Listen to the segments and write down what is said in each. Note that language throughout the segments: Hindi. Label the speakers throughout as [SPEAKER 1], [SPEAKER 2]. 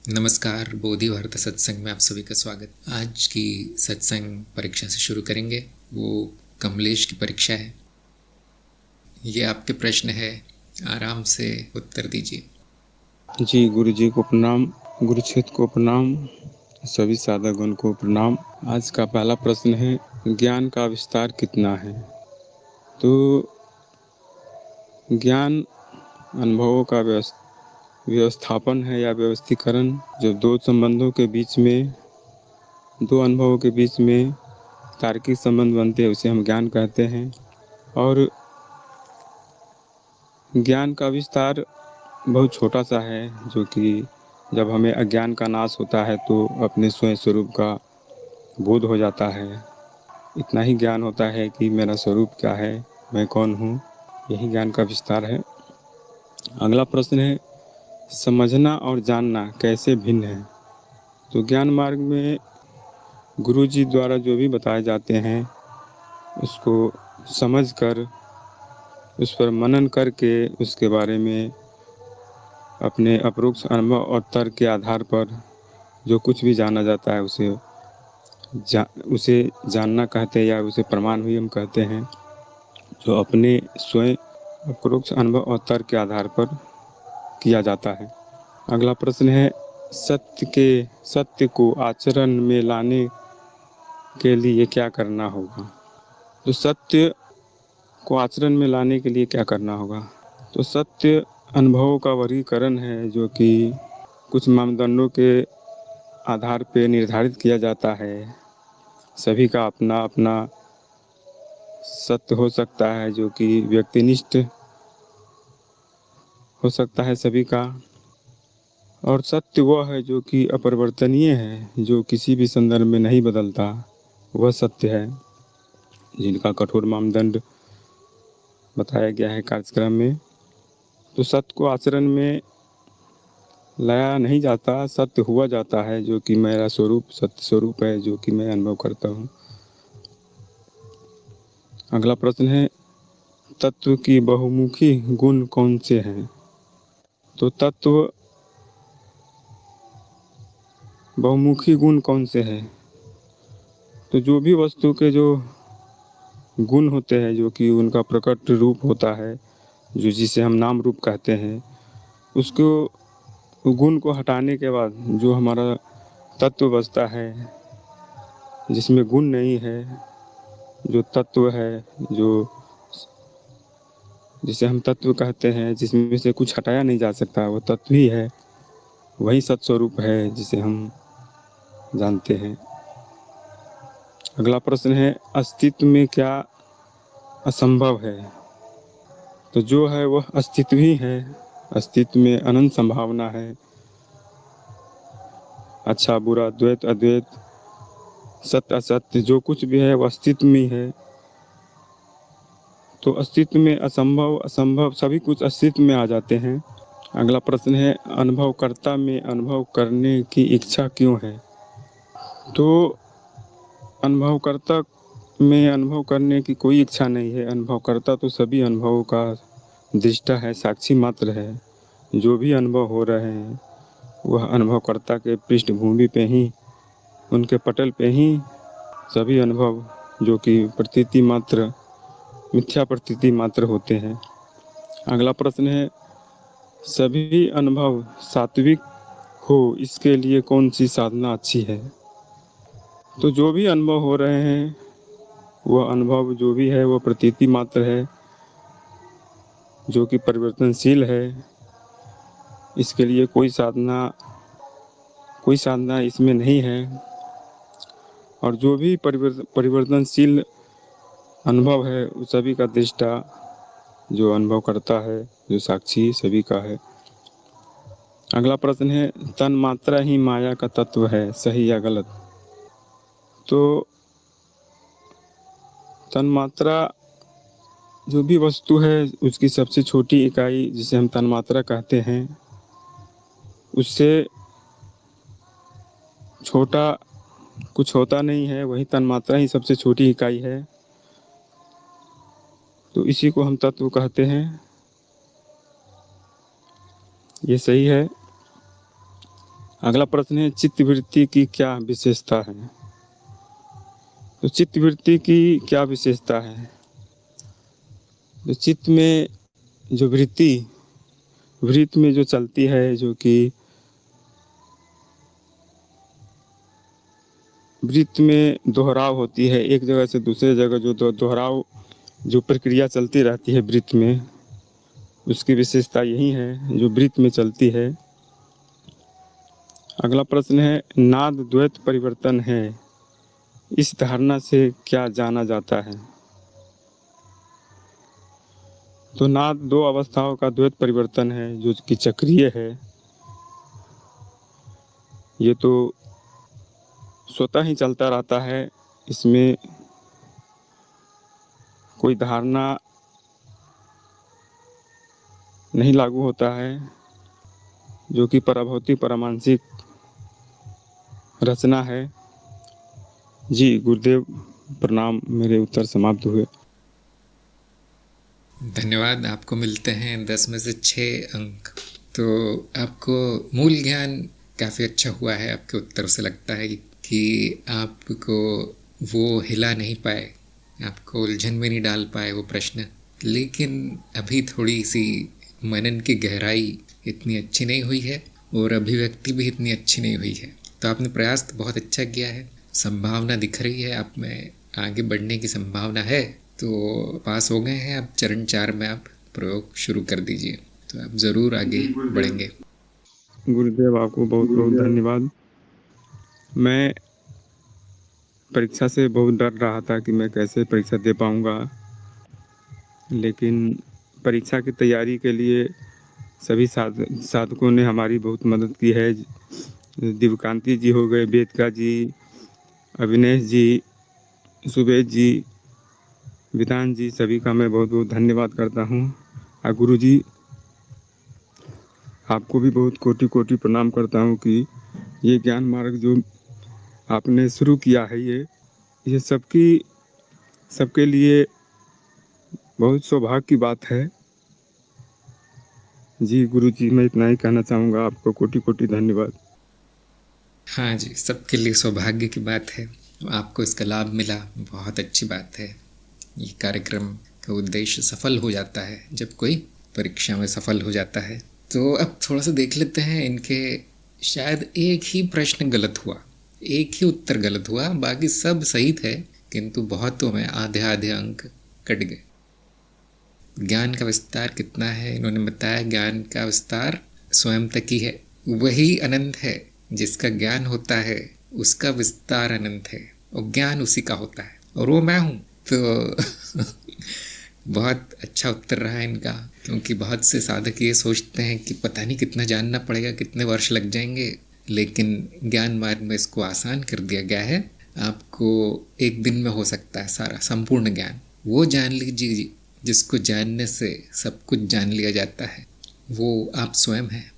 [SPEAKER 1] नमस्कार, बोधि भारत सत्संग में आप सभी का स्वागत। आज की सत्संग परीक्षा से शुरू करेंगे। वो कमलेश की परीक्षा है। ये आपके प्रश्न है, आराम से उत्तर दीजिए।
[SPEAKER 2] जी, गुरु जी को प्रणाम, गुरु क्षेत्र को प्रणाम, सभी साधकगण को प्रणाम। आज का पहला प्रश्न है, ज्ञान का विस्तार कितना है? तो ज्ञान अनुभवों का व्यवस्थापन है या व्यवस्थीकरण, जो दो संबंधों के बीच में, दो अनुभवों के बीच में तार्किक संबंध बनते हैं, उसे हम ज्ञान कहते हैं। और ज्ञान का विस्तार बहुत छोटा सा है, जो कि जब हमें अज्ञान का नाश होता है तो अपने स्वयं स्वरूप का बोध हो जाता है। इतना ही ज्ञान होता है कि मेरा स्वरूप क्या है, मैं कौन हूँ, यही ज्ञान का विस्तार है। अगला प्रश्न है, समझना और जानना कैसे भिन्न है? तो ज्ञान मार्ग में गुरु जी द्वारा जो भी बताए जाते हैं उसको समझकर, उस पर मनन करके, उसके बारे में अपने अपरोक्ष अनुभव और तर्क के आधार पर जो कुछ भी जाना जाता है उसे जानना कहते हैं, या उसे प्रमाण भी हम कहते हैं, जो अपने स्वयं अपरोक्ष अनुभव और तर्क के आधार पर किया जाता है। अगला प्रश्न है, सत्य को आचरण में लाने के लिए क्या करना होगा? तो सत्य को आचरण में लाने के लिए क्या करना होगा? तो सत्य अनुभवों का वर्गीकरण है, जो कि कुछ मानदंडों के आधार पर निर्धारित किया जाता है। सभी का अपना अपना सत्य हो सकता है, जो कि व्यक्तिनिष्ठ हो सकता है सभी का। और सत्य वह है जो कि अपरिवर्तनीय है, जो किसी भी संदर्भ में नहीं बदलता, वह सत्य है, जिनका कठोर मानदंड बताया गया है कार्यक्रम में। तो सत्य को आचरण में लाया नहीं जाता, सत्य हुआ जाता है, जो कि मेरा स्वरूप सत्य स्वरूप है, जो कि मैं अनुभव करता हूँ। अगला प्रश्न है, तत्व की बहुमुखी गुण कौन से हैं? तो तत्व बहुमुखी गुण कौन से हैं? तो जो भी वस्तु के जो गुण होते हैं, जो कि उनका प्रकट रूप होता है, जो जिसे हम नाम रूप कहते हैं, उसको गुण को हटाने के बाद जो हमारा तत्व बचता है, जिसमें गुण नहीं है, जो तत्व है, जो जिसे हम तत्व कहते हैं, जिसमें से कुछ हटाया नहीं जा सकता, वो तत्व ही है, वही सत्स्वरूप है जिसे हम जानते हैं। अगला प्रश्न है, अस्तित्व में क्या असंभव है? तो जो है वह अस्तित्व ही है, अस्तित्व में अनंत संभावना है। अच्छा बुरा, द्वैत अद्वैत, सत्य असत्य, जो कुछ भी है वह अस्तित्व में है। तो अस्तित्व में असंभव असंभव सभी कुछ अस्तित्व में आ जाते हैं। अगला प्रश्न है, अनुभवकर्ता में अनुभव करने की इच्छा क्यों है? तो अनुभवकर्ता में अनुभव करने की कोई इच्छा नहीं है। अनुभवकर्ता तो सभी अनुभवों का दृष्टा है, साक्षी मात्र है। जो भी अनुभव हो रहे हैं वह अनुभवकर्ता के पृष्ठभूमि पे ही, उनके पटल पे ही सभी अनुभव, जो कि प्रतीति मात्र, मिथ्या प्रतीति मात्र होते हैं। अगला प्रश्न है, सभी अनुभव सात्विक हो इसके लिए कौन सी साधना अच्छी है? तो जो भी अनुभव हो रहे हैं वह अनुभव जो भी है वह प्रतीति मात्र है, जो कि परिवर्तनशील है। इसके लिए कोई साधना इसमें नहीं है। और जो भी परिवर्तनशील अनुभव है उस सभी का दृष्टा जो अनुभव करता है, जो साक्षी सभी का है। अगला प्रश्न है, तन मात्रा ही माया का तत्व है, सही या गलत? तो तन मात्रा जो भी वस्तु है उसकी सबसे छोटी इकाई, जिसे हम तन मात्रा कहते हैं, उससे छोटा कुछ होता नहीं है, वही तन मात्रा ही सबसे छोटी इकाई है। तो इसी को हम तत्व कहते हैं, ये सही है। अगला प्रश्न है, चित्तवृत्ति की क्या विशेषता है? तो चित्तवृत्ति की क्या विशेषता है? तो चित्त में जो वृत्ति में जो चलती है, जो कि वृत्त में दोहराव होती है, एक जगह से दूसरे जगह जो दोहराव जो प्रक्रिया चलती रहती है वृत्त में, उसकी विशेषता यही है जो वृत्त में चलती है। अगला प्रश्न है, नाद द्वैत परिवर्तन है, इस धारणा से क्या जाना जाता है? तो नाद दो अवस्थाओं का द्वैत परिवर्तन है जो कि चक्रीय है। ये तो स्वतः ही चलता रहता है, इसमें कोई धारणा नहीं लागू होता है, जो कि पराभौतिक पारमांसिक रचना है। जी गुरुदेव प्रणाम, मेरे उत्तर समाप्त हुए।
[SPEAKER 1] धन्यवाद। आपको मिलते हैं 10 में से 6 अंक। तो आपको मूल ज्ञान काफ़ी अच्छा हुआ है। आपके उत्तर से लगता है कि आपको वो हिला नहीं पाए, आपको उलझन में नहीं डाल पाए वो प्रश्न, लेकिन अभी थोड़ी सी मनन की गहराई इतनी अच्छी नहीं हुई है और अभिव्यक्ति भी इतनी अच्छी नहीं हुई है। तो आपने प्रयास तो बहुत अच्छा किया है, संभावना दिख रही है, आप में आगे बढ़ने की संभावना है। तो पास हो गए हैं। अब चरण 4 में आप प्रयोग शुरू कर दीजिए, तो आप ज़रूर आगे बढ़ेंगे।
[SPEAKER 2] गुरुदेव आपको बहुत बहुत धन्यवाद। मैं परीक्षा से बहुत डर रहा था कि मैं कैसे परीक्षा दे पाऊंगा, लेकिन परीक्षा की तैयारी के लिए सभी साधकों ने हमारी बहुत मदद की है। दिव्यकांति जी हो गए, वेदिका जी, अविनेश जी, सुबेश जी, विधान जी, सभी का मैं बहुत बहुत धन्यवाद करता हूँ। और गुरु जी आपको भी बहुत कोटि कोटि प्रणाम करता हूँ कि ये ज्ञान मार्ग जो आपने शुरू किया है, ये सबके लिए बहुत सौभाग्य की बात है। जी गुरु जी, मैं इतना ही कहना चाहूँगा, आपको कोटि कोटि धन्यवाद।
[SPEAKER 1] हाँ जी, सबके लिए सौभाग्य की बात है। आपको इसका लाभ मिला, बहुत अच्छी बात है। ये कार्यक्रम का उद्देश्य सफल हो जाता है जब कोई परीक्षा में सफल हो जाता है। तो अब थोड़ा सा देख लेते हैं इनके। शायद एक ही प्रश्न गलत हुआ, एक ही उत्तर गलत हुआ, बाकी सब सही थे, किंतु बहुतों में आधे आधे अंक कट गए। ज्ञान का विस्तार कितना है इन्होंने बताया। ज्ञान का विस्तार स्वयं तक ही है। वही अनंत है, जिसका ज्ञान होता है उसका विस्तार अनंत है, और ज्ञान उसी का होता है, और वो मैं हूँ। तो बहुत अच्छा उत्तर रहा इनका, क्योंकि बहुत से साधक ये सोचते हैं कि पता नहीं कितना जानना पड़ेगा, कितने वर्ष लग जाएंगे, लेकिन ज्ञान मार्ग में इसको आसान कर दिया गया है। आपको एक दिन में हो सकता है सारा संपूर्ण ज्ञान। वो जान लीजिए जिसको जानने से सब कुछ जान लिया जाता है, वो आप स्वयं हैं।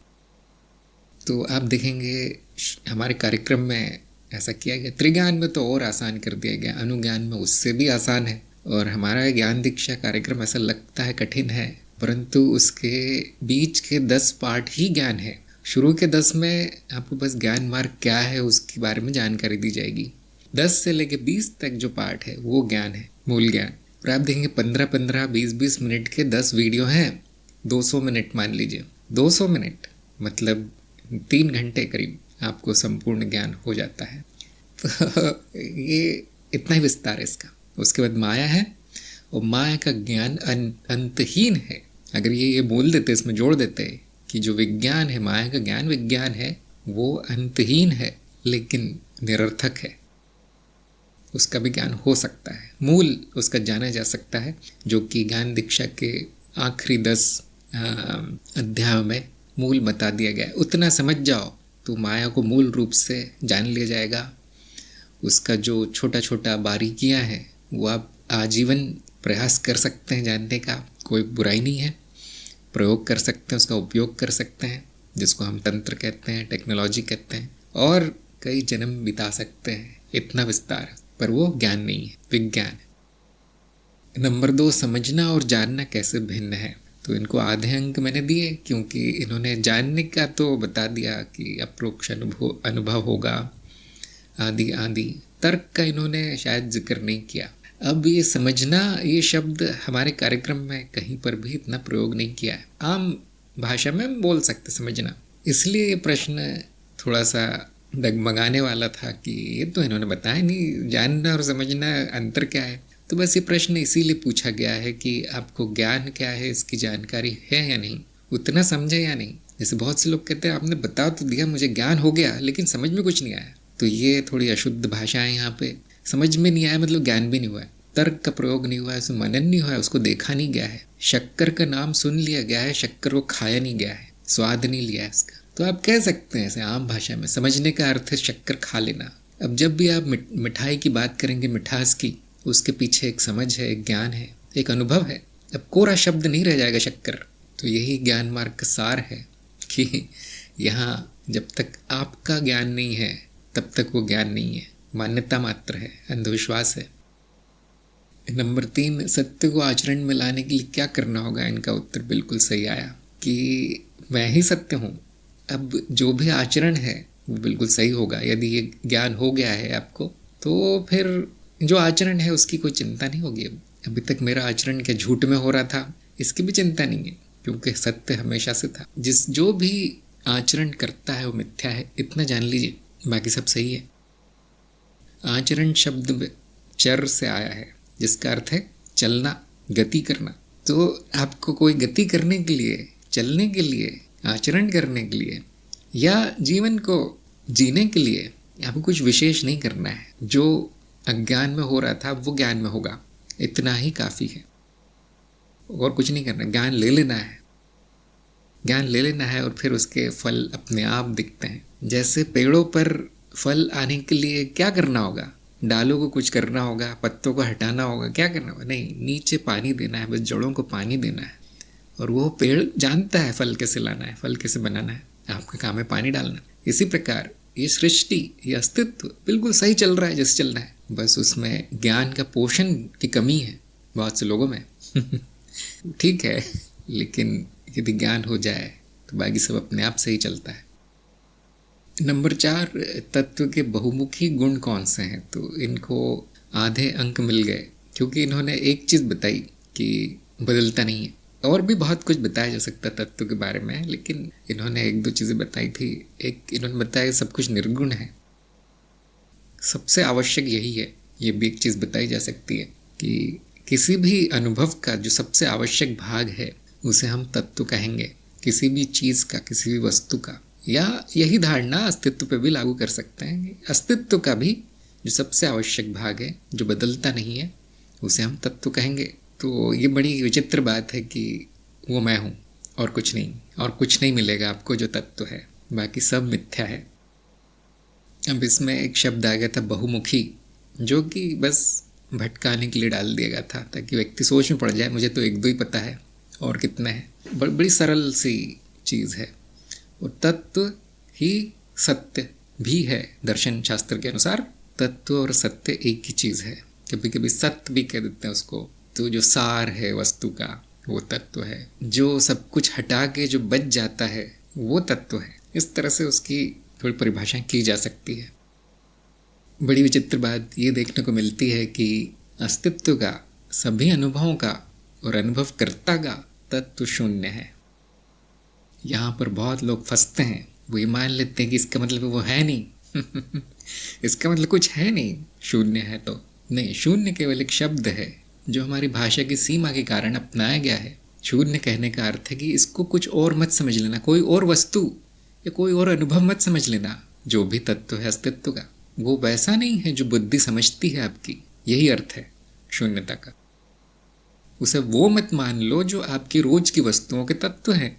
[SPEAKER 1] तो आप देखेंगे हमारे कार्यक्रम में ऐसा किया गया। त्रिज्ञान में तो और आसान कर दिया गया, अनुज्ञान में उससे भी आसान है। और हमारा ज्ञान दीक्षा कार्यक्रम ऐसा लगता है कठिन है, परंतु उसके बीच के 10 पार्ट ही ज्ञान है। शुरू के 10 में आपको बस ज्ञान मार्ग क्या है उसके बारे में जानकारी दी जाएगी। 10 से लेके 20 तक जो पार्ट है वो ज्ञान है, मूल ज्ञान। और आप देखेंगे 15-15, 20-20 मिनट के 10 वीडियो हैं, 200 मिनट मान लीजिए। 200 मिनट मतलब 3 घंटे करीब आपको संपूर्ण ज्ञान हो जाता है। तो ये इतना ही विस्तार है इसका। उसके बाद माया है, और माया का ज्ञान अंतहीन है। अगर ये बोल देते, इसमें जोड़ देते कि जो विज्ञान है, माया का ज्ञान विज्ञान है, वो अंतहीन है लेकिन निरर्थक है। उसका भी ज्ञान हो सकता है, मूल उसका जाना जा सकता है, जो कि ज्ञान दीक्षा के आखिरी 10 अध्यायों में मूल बता दिया गया है। उतना समझ जाओ तो माया को मूल रूप से जान लिया जाएगा। उसका जो छोटा छोटा बारीकियां हैं वो आप आजीवन प्रयास कर सकते हैं जानने का, कोई बुराई नहीं है। प्रयोग कर सकते हैं, उसका उपयोग कर सकते हैं, जिसको हम तंत्र कहते हैं, टेक्नोलॉजी कहते हैं, और कई जन्म बिता सकते हैं। इतना विस्तार, पर वो ज्ञान नहीं है, विज्ञान है। नंबर 2, समझना और जानना कैसे भिन्न है। तो इनको आधे अंक मैंने दिए, क्योंकि इन्होंने जानने का तो बता दिया कि अप्रोक्ष अनुभव होगा आदि आदि। तर्क का इन्होंने शायद जिक्र नहीं किया। अब ये समझना, ये शब्द हमारे कार्यक्रम में कहीं पर भी इतना प्रयोग नहीं किया है। आम भाषा में बोल सकते समझना, इसलिए ये प्रश्न थोड़ा सा डगमगाने वाला था कि ये तो इन्होंने बताया नहीं, जानना और समझना अंतर क्या है। तो बस ये प्रश्न इसीलिए पूछा गया है कि आपको ज्ञान क्या है, इसकी जानकारी है या नहीं, उतना समझे या नहीं। जैसे बहुत से लोग कहते हैं आपने बता तो दिया, मुझे ज्ञान हो गया, लेकिन समझ में कुछ नहीं आया। तो ये थोड़ी अशुद्ध भाषा है यहाँ पे। समझ में नहीं आया मतलब ज्ञान भी नहीं हुआ है, तर्क का प्रयोग नहीं हुआ है, उसमें मनन नहीं हुआ है, उसको देखा नहीं गया है। शक्कर का नाम सुन लिया गया है, शक्कर को खाया नहीं गया है, स्वाद नहीं लिया है इसका। तो आप कह सकते हैं ऐसे आम भाषा में, समझने का अर्थ है शक्कर खा लेना। अब जब भी आप मिठाई की बात करेंगे, मिठास की, उसके पीछे एक समझ है, एक ज्ञान है, एक अनुभव है। अब कोरा शब्द नहीं रह जाएगा शक्कर। तो यही ज्ञान मार्ग का सार है कि यहाँ जब तक आपका ज्ञान नहीं है तब तक वो ज्ञान नहीं है, मान्यता मात्र है, अंधविश्वास है। नंबर 3, सत्य को आचरण में लाने के लिए क्या करना होगा। इनका उत्तर बिल्कुल सही आया कि मैं ही सत्य हूँ। अब जो भी आचरण है वो बिल्कुल सही होगा। यदि ये ज्ञान हो गया है आपको, तो फिर जो आचरण है उसकी कोई चिंता नहीं होगी। अभी तक मेरा आचरण क्या झूठ में हो रहा था, इसकी भी चिंता नहीं है, क्योंकि सत्य हमेशा से था। जो भी आचरण करता है वो मिथ्या है, इतना जान लीजिए, बाकी सब सही है। आचरण शब्द चर से आया है, जिसका अर्थ है चलना, गति करना। तो आपको कोई गति करने के लिए, चलने के लिए, आचरण करने के लिए या जीवन को जीने के लिए आपको कुछ विशेष नहीं करना है। जो अज्ञान में हो रहा था वो ज्ञान में होगा, इतना ही काफ़ी है, और कुछ नहीं करना। ज्ञान ले लेना है, ज्ञान ले लेना है, और फिर उसके फल अपने आप दिखते हैं। जैसे पेड़ों पर फल आने के लिए क्या करना होगा, डालों को कुछ करना होगा, पत्तों को हटाना होगा, क्या करना होगा, नहीं, नीचे पानी देना है, बस जड़ों को पानी देना है, और वो पेड़ जानता है फल कैसे लाना है, फल कैसे बनाना है, आपका काम है पानी डालना। इसी प्रकार ये सृष्टि, ये अस्तित्व बिल्कुल सही चल रहा है जैसे चलना है, बस उसमें ज्ञान का पोषण की कमी है बहुत से लोगों में। ठीक है, लेकिन यदि ज्ञान हो जाए तो बाकी सब अपने आप से ही चलता है। नंबर 4, तत्व के बहुमुखी गुण कौन से हैं। तो इनको आधे अंक मिल गए, क्योंकि इन्होंने एक चीज़ बताई कि बदलता नहीं है। और भी बहुत कुछ बताया जा सकता तत्व के बारे में, लेकिन इन्होंने 1-2 चीज़ें बताई थी। एक इन्होंने बताया सब कुछ निर्गुण है, सबसे आवश्यक यही है। ये भी एक चीज़ बताई जा सकती है कि किसी भी अनुभव का जो सबसे आवश्यक भाग है उसे हम तत्व कहेंगे, किसी भी चीज़ का, किसी भी वस्तु का। या यही धारणा अस्तित्व पे भी लागू कर सकते हैं। अस्तित्व का भी जो सबसे आवश्यक भाग है, जो बदलता नहीं है, उसे हम तत्व कहेंगे। तो ये बड़ी विचित्र बात है कि वो मैं हूँ और कुछ नहीं, और कुछ नहीं मिलेगा आपको जो तत्व है, बाकी सब मिथ्या है। अब इसमें एक शब्द आ गया था बहुमुखी, जो कि बस भटकाने के लिए डाल दिया गया था, ताकि व्यक्ति सोच में पड़ जाए, मुझे तो 1-2 ही पता है और कितना है। बड़ी सरल सी चीज़ है। और तत्व ही सत्य भी है, दर्शन शास्त्र के अनुसार तत्व और सत्य एक ही चीज़ है। कभी कभी सत्य भी कह देते हैं उसको। तो जो सार है वस्तु का वो तत्व है, जो सब कुछ हटा के जो बच जाता है वो तत्व है। इस तरह से उसकी थोड़ी परिभाषा की जा सकती है। बड़ी विचित्र बात ये देखने को मिलती है कि अस्तित्व का, सभी अनुभवों का और अनुभवकर्ता का तत्व शून्य है। यहाँ पर बहुत लोग फंसते हैं, वो ये मान लेते हैं कि इसका मतलब वो है नहीं। इसका मतलब कुछ है नहीं, शून्य है तो नहीं। शून्य केवल एक शब्द है जो हमारी भाषा की सीमा के कारण अपनाया गया है। शून्य कहने का अर्थ है कि इसको कुछ और मत समझ लेना, कोई और वस्तु या कोई और अनुभव मत समझ लेना। जो भी तत्व है अस्तित्व का, वो वैसा नहीं है जो बुद्धि समझती है आपकी। यही अर्थ है शून्यता का। उसे वो मत मान लो जो आपकी रोज की वस्तुओं के तत्व हैं।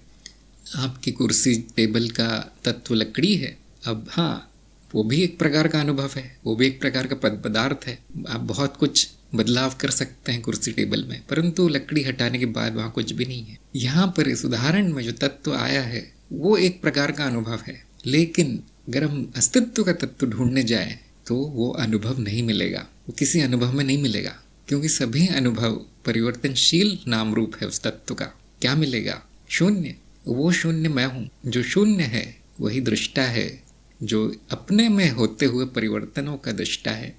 [SPEAKER 1] आपकी कुर्सी टेबल का तत्व लकड़ी है। अब हाँ, वो भी एक प्रकार का अनुभव है, वो भी एक प्रकार का पदार्थ है। आप बहुत कुछ बदलाव कर सकते हैं कुर्सी टेबल में, परंतु लकड़ी हटाने के बाद वहाँ कुछ भी नहीं है। यहाँ पर इस उदाहरण में जो तत्व आया है वो एक प्रकार का अनुभव है, लेकिन अगर हम अस्तित्व का तत्व ढूंढने जाए तो वो अनुभव नहीं मिलेगा, वो किसी अनुभव में नहीं मिलेगा, क्योंकि सभी अनुभव परिवर्तनशील नाम रूप है उस तत्व का। क्या मिलेगा? शून्य। वो शून्य मैं हूँ। जो शून्य है वही दृष्टा है, जो अपने में होते हुए परिवर्तनों का दृष्टा है,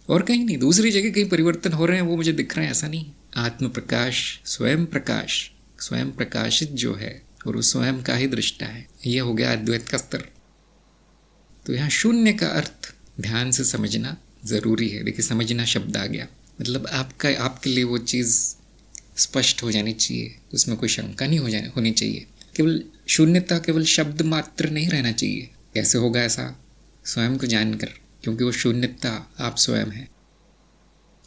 [SPEAKER 1] और कहीं नहीं। दूसरी जगह कहीं परिवर्तन हो रहे हैं वो मुझे दिख रहे हैं, ऐसा नहीं। आत्म प्रकाश, स्वयं प्रकाशित जो है और वो स्वयं का ही दृष्टा है। ये हो गया अद्वैत का स्तर। तो यहाँ शून्य का अर्थ ध्यान से समझना जरूरी है। देखिए, समझना शब्द आ गया, मतलब आपके लिए वो चीज़ स्पष्ट हो जानी चाहिए, उसमें कोई शंका नहीं होनी चाहिए। केवल शून्यता केवल शब्द मात्र नहीं रहना चाहिए। कैसे होगा ऐसा? स्वयं को जानकर, क्योंकि वो शून्यता आप स्वयं हैं।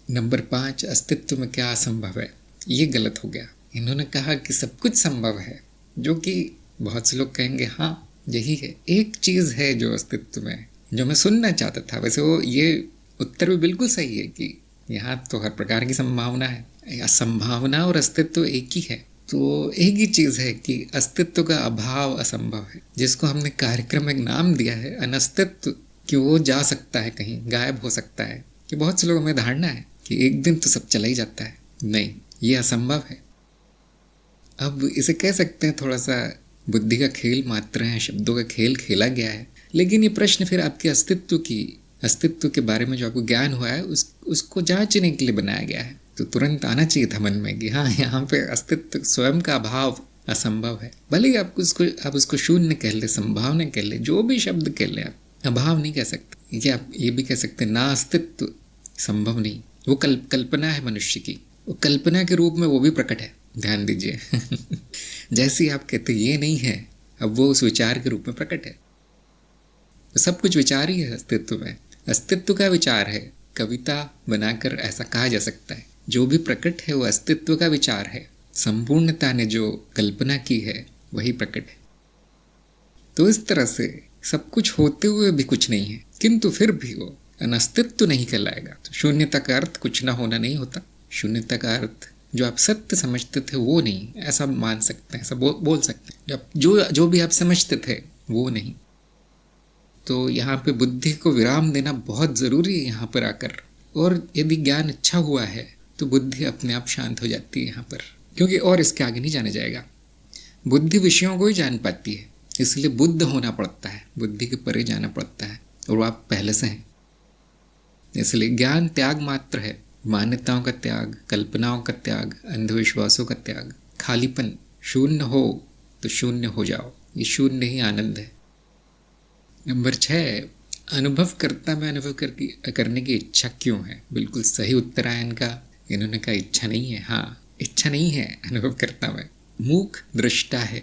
[SPEAKER 1] नंबर 5, अस्तित्व में क्या असंभव है? ये गलत हो गया। इन्होंने कहा कि सब कुछ संभव है, जो कि बहुत से लोग कहेंगे हाँ यही है। एक चीज़ है जो अस्तित्व में, जो मैं सुनना चाहता था। वैसे वो ये उत्तर भी बिल्कुल सही है कि यहाँ तो हर प्रकार की संभावना है। संभावना और अस्तित्व एक ही है। तो एक ही चीज़ है कि अस्तित्व का अभाव असंभव है, जिसको हमने कार्यक्रम में एक नाम दिया है अनस्तित्व, कि वो जा सकता है, कहीं गायब हो सकता है। कि बहुत से लोगों में धारणा है कि एक दिन तो सब चला ही जाता है। नहीं, ये असंभव है। अब इसे कह सकते हैं थोड़ा सा बुद्धि का खेल मात्र है, शब्दों का खेल खेला गया है। लेकिन ये प्रश्न फिर आपके अस्तित्व के बारे में जो आपको ज्ञान हुआ है उसको जांचने के लिए बनाया गया है। तो तुरंत आना चाहिए था मन में कि हाँ, यहाँ पे अस्तित्व स्वयं का अभाव असंभव है। भले ही आप उसको शून्य कह ले, संभावना कह ले, जो भी शब्द कह ले, आप अभाव नहीं कह सकते। ये आप ये भी कह सकते ना अस्तित्व संभव नहीं, वो कल्पना है मनुष्य की। वो कल्पना के रूप में वो भी प्रकट है, ध्यान दीजिए। जैसे आप कहते ये नहीं है, अब वो उस विचार के रूप में प्रकट है। तो सब कुछ विचार ही है अस्तित्व में। अस्तित्व का विचार है। कविता बनाकर ऐसा कहा जा सकता है, जो भी प्रकट है वो अस्तित्व का विचार है। संपूर्णता ने जो कल्पना की है वही प्रकट है। तो इस तरह से सब कुछ होते हुए भी कुछ नहीं है, किंतु फिर भी वो अनस्तित्व नहीं कहलाएगा। तो शून्यता का अर्थ कुछ ना होना नहीं होता। शून्यता का अर्थ जो आप सत्य समझते थे वो नहीं, ऐसा मान सकते हैं, ऐसा बोल सकते हैं। जो भी आप समझते थे वो नहीं। तो यहाँ पे बुद्धि को विराम देना बहुत ज़रूरी है यहाँ पर आकर। और यदि ज्ञान अच्छा हुआ है तो बुद्धि अपने आप शांत हो जाती है यहाँ पर, क्योंकि और इसके आगे नहीं जाना जाएगा। बुद्धि विषयों को ही जान पाती है, इसलिए बुद्ध होना पड़ता है, बुद्धि के परे जाना पड़ता है, और वो आप पहले से हैं। इसलिए ज्ञान त्याग मात्र है। मान्यताओं का त्याग, कल्पनाओं का त्याग, अंधविश्वासों का त्याग, खालीपन। शून्य हो तो शून्य हो जाओ, ये शून्य ही आनंद है। नंबर 6, अनुभव करता में अनुभव करने की इच्छा क्यों है? बिल्कुल सही उत्तर आया इनका। इन्होंने कहा इच्छा नहीं है। हाँ, इच्छा नहीं है अनुभव करता में। मूक दृष्टा है।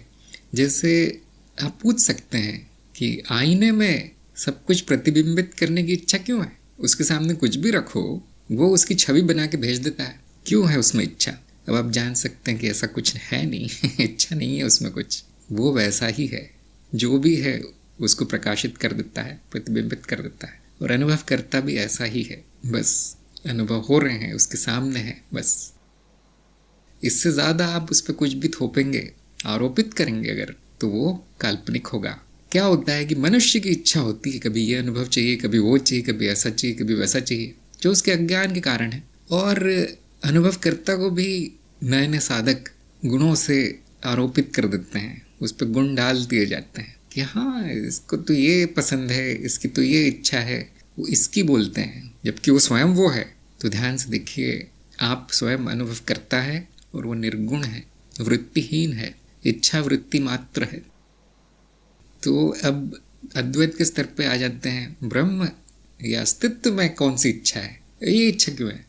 [SPEAKER 1] जैसे आप पूछ सकते हैं कि आईने में सब कुछ प्रतिबिंबित करने की इच्छा क्यों है? उसके सामने कुछ भी रखो, वो उसकी छवि बना के भेज देता है। क्यों है उसमें इच्छा? अब आप जान सकते हैं कि ऐसा कुछ है नहीं। इच्छा नहीं है उसमें कुछ, वो वैसा ही है। जो भी है उसको प्रकाशित कर देता है, प्रतिबिंबित कर देता है। और अनुभव करता भी ऐसा ही है। बस अनुभव हो रहे हैं, उसके सामने है, बस। इससे ज़्यादा आप उस पर कुछ भी थोपेंगे, आरोपित करेंगे अगर, तो वो काल्पनिक होगा। क्या होता है कि मनुष्य की इच्छा होती है, कभी ये अनुभव चाहिए, कभी वो चाहिए, कभी ऐसा चाहिए, कभी वैसा चाहिए, जो उसके अज्ञान के कारण है। और अनुभवकर्ता को भी नए नए साधक गुणों से आरोपित कर देते हैं, उस पर गुण डाल दिए जाते हैं कि हाँ, इसको तो ये पसंद है, इसकी तो ये इच्छा है, वो इसकी बोलते हैं, जबकि वो स्वयं वो है। तो ध्यान से देखिए, आप स्वयं अनुभव करता है और वो निर्गुण है, वृत्तिहीन है, इच्छा वृत्ति मात्र है। तो अब अद्वैत के स्तर पे आ जाते हैं। ब्रह्म या अस्तित्व में कौन सी इच्छा है? ये इच्छा क्यों है?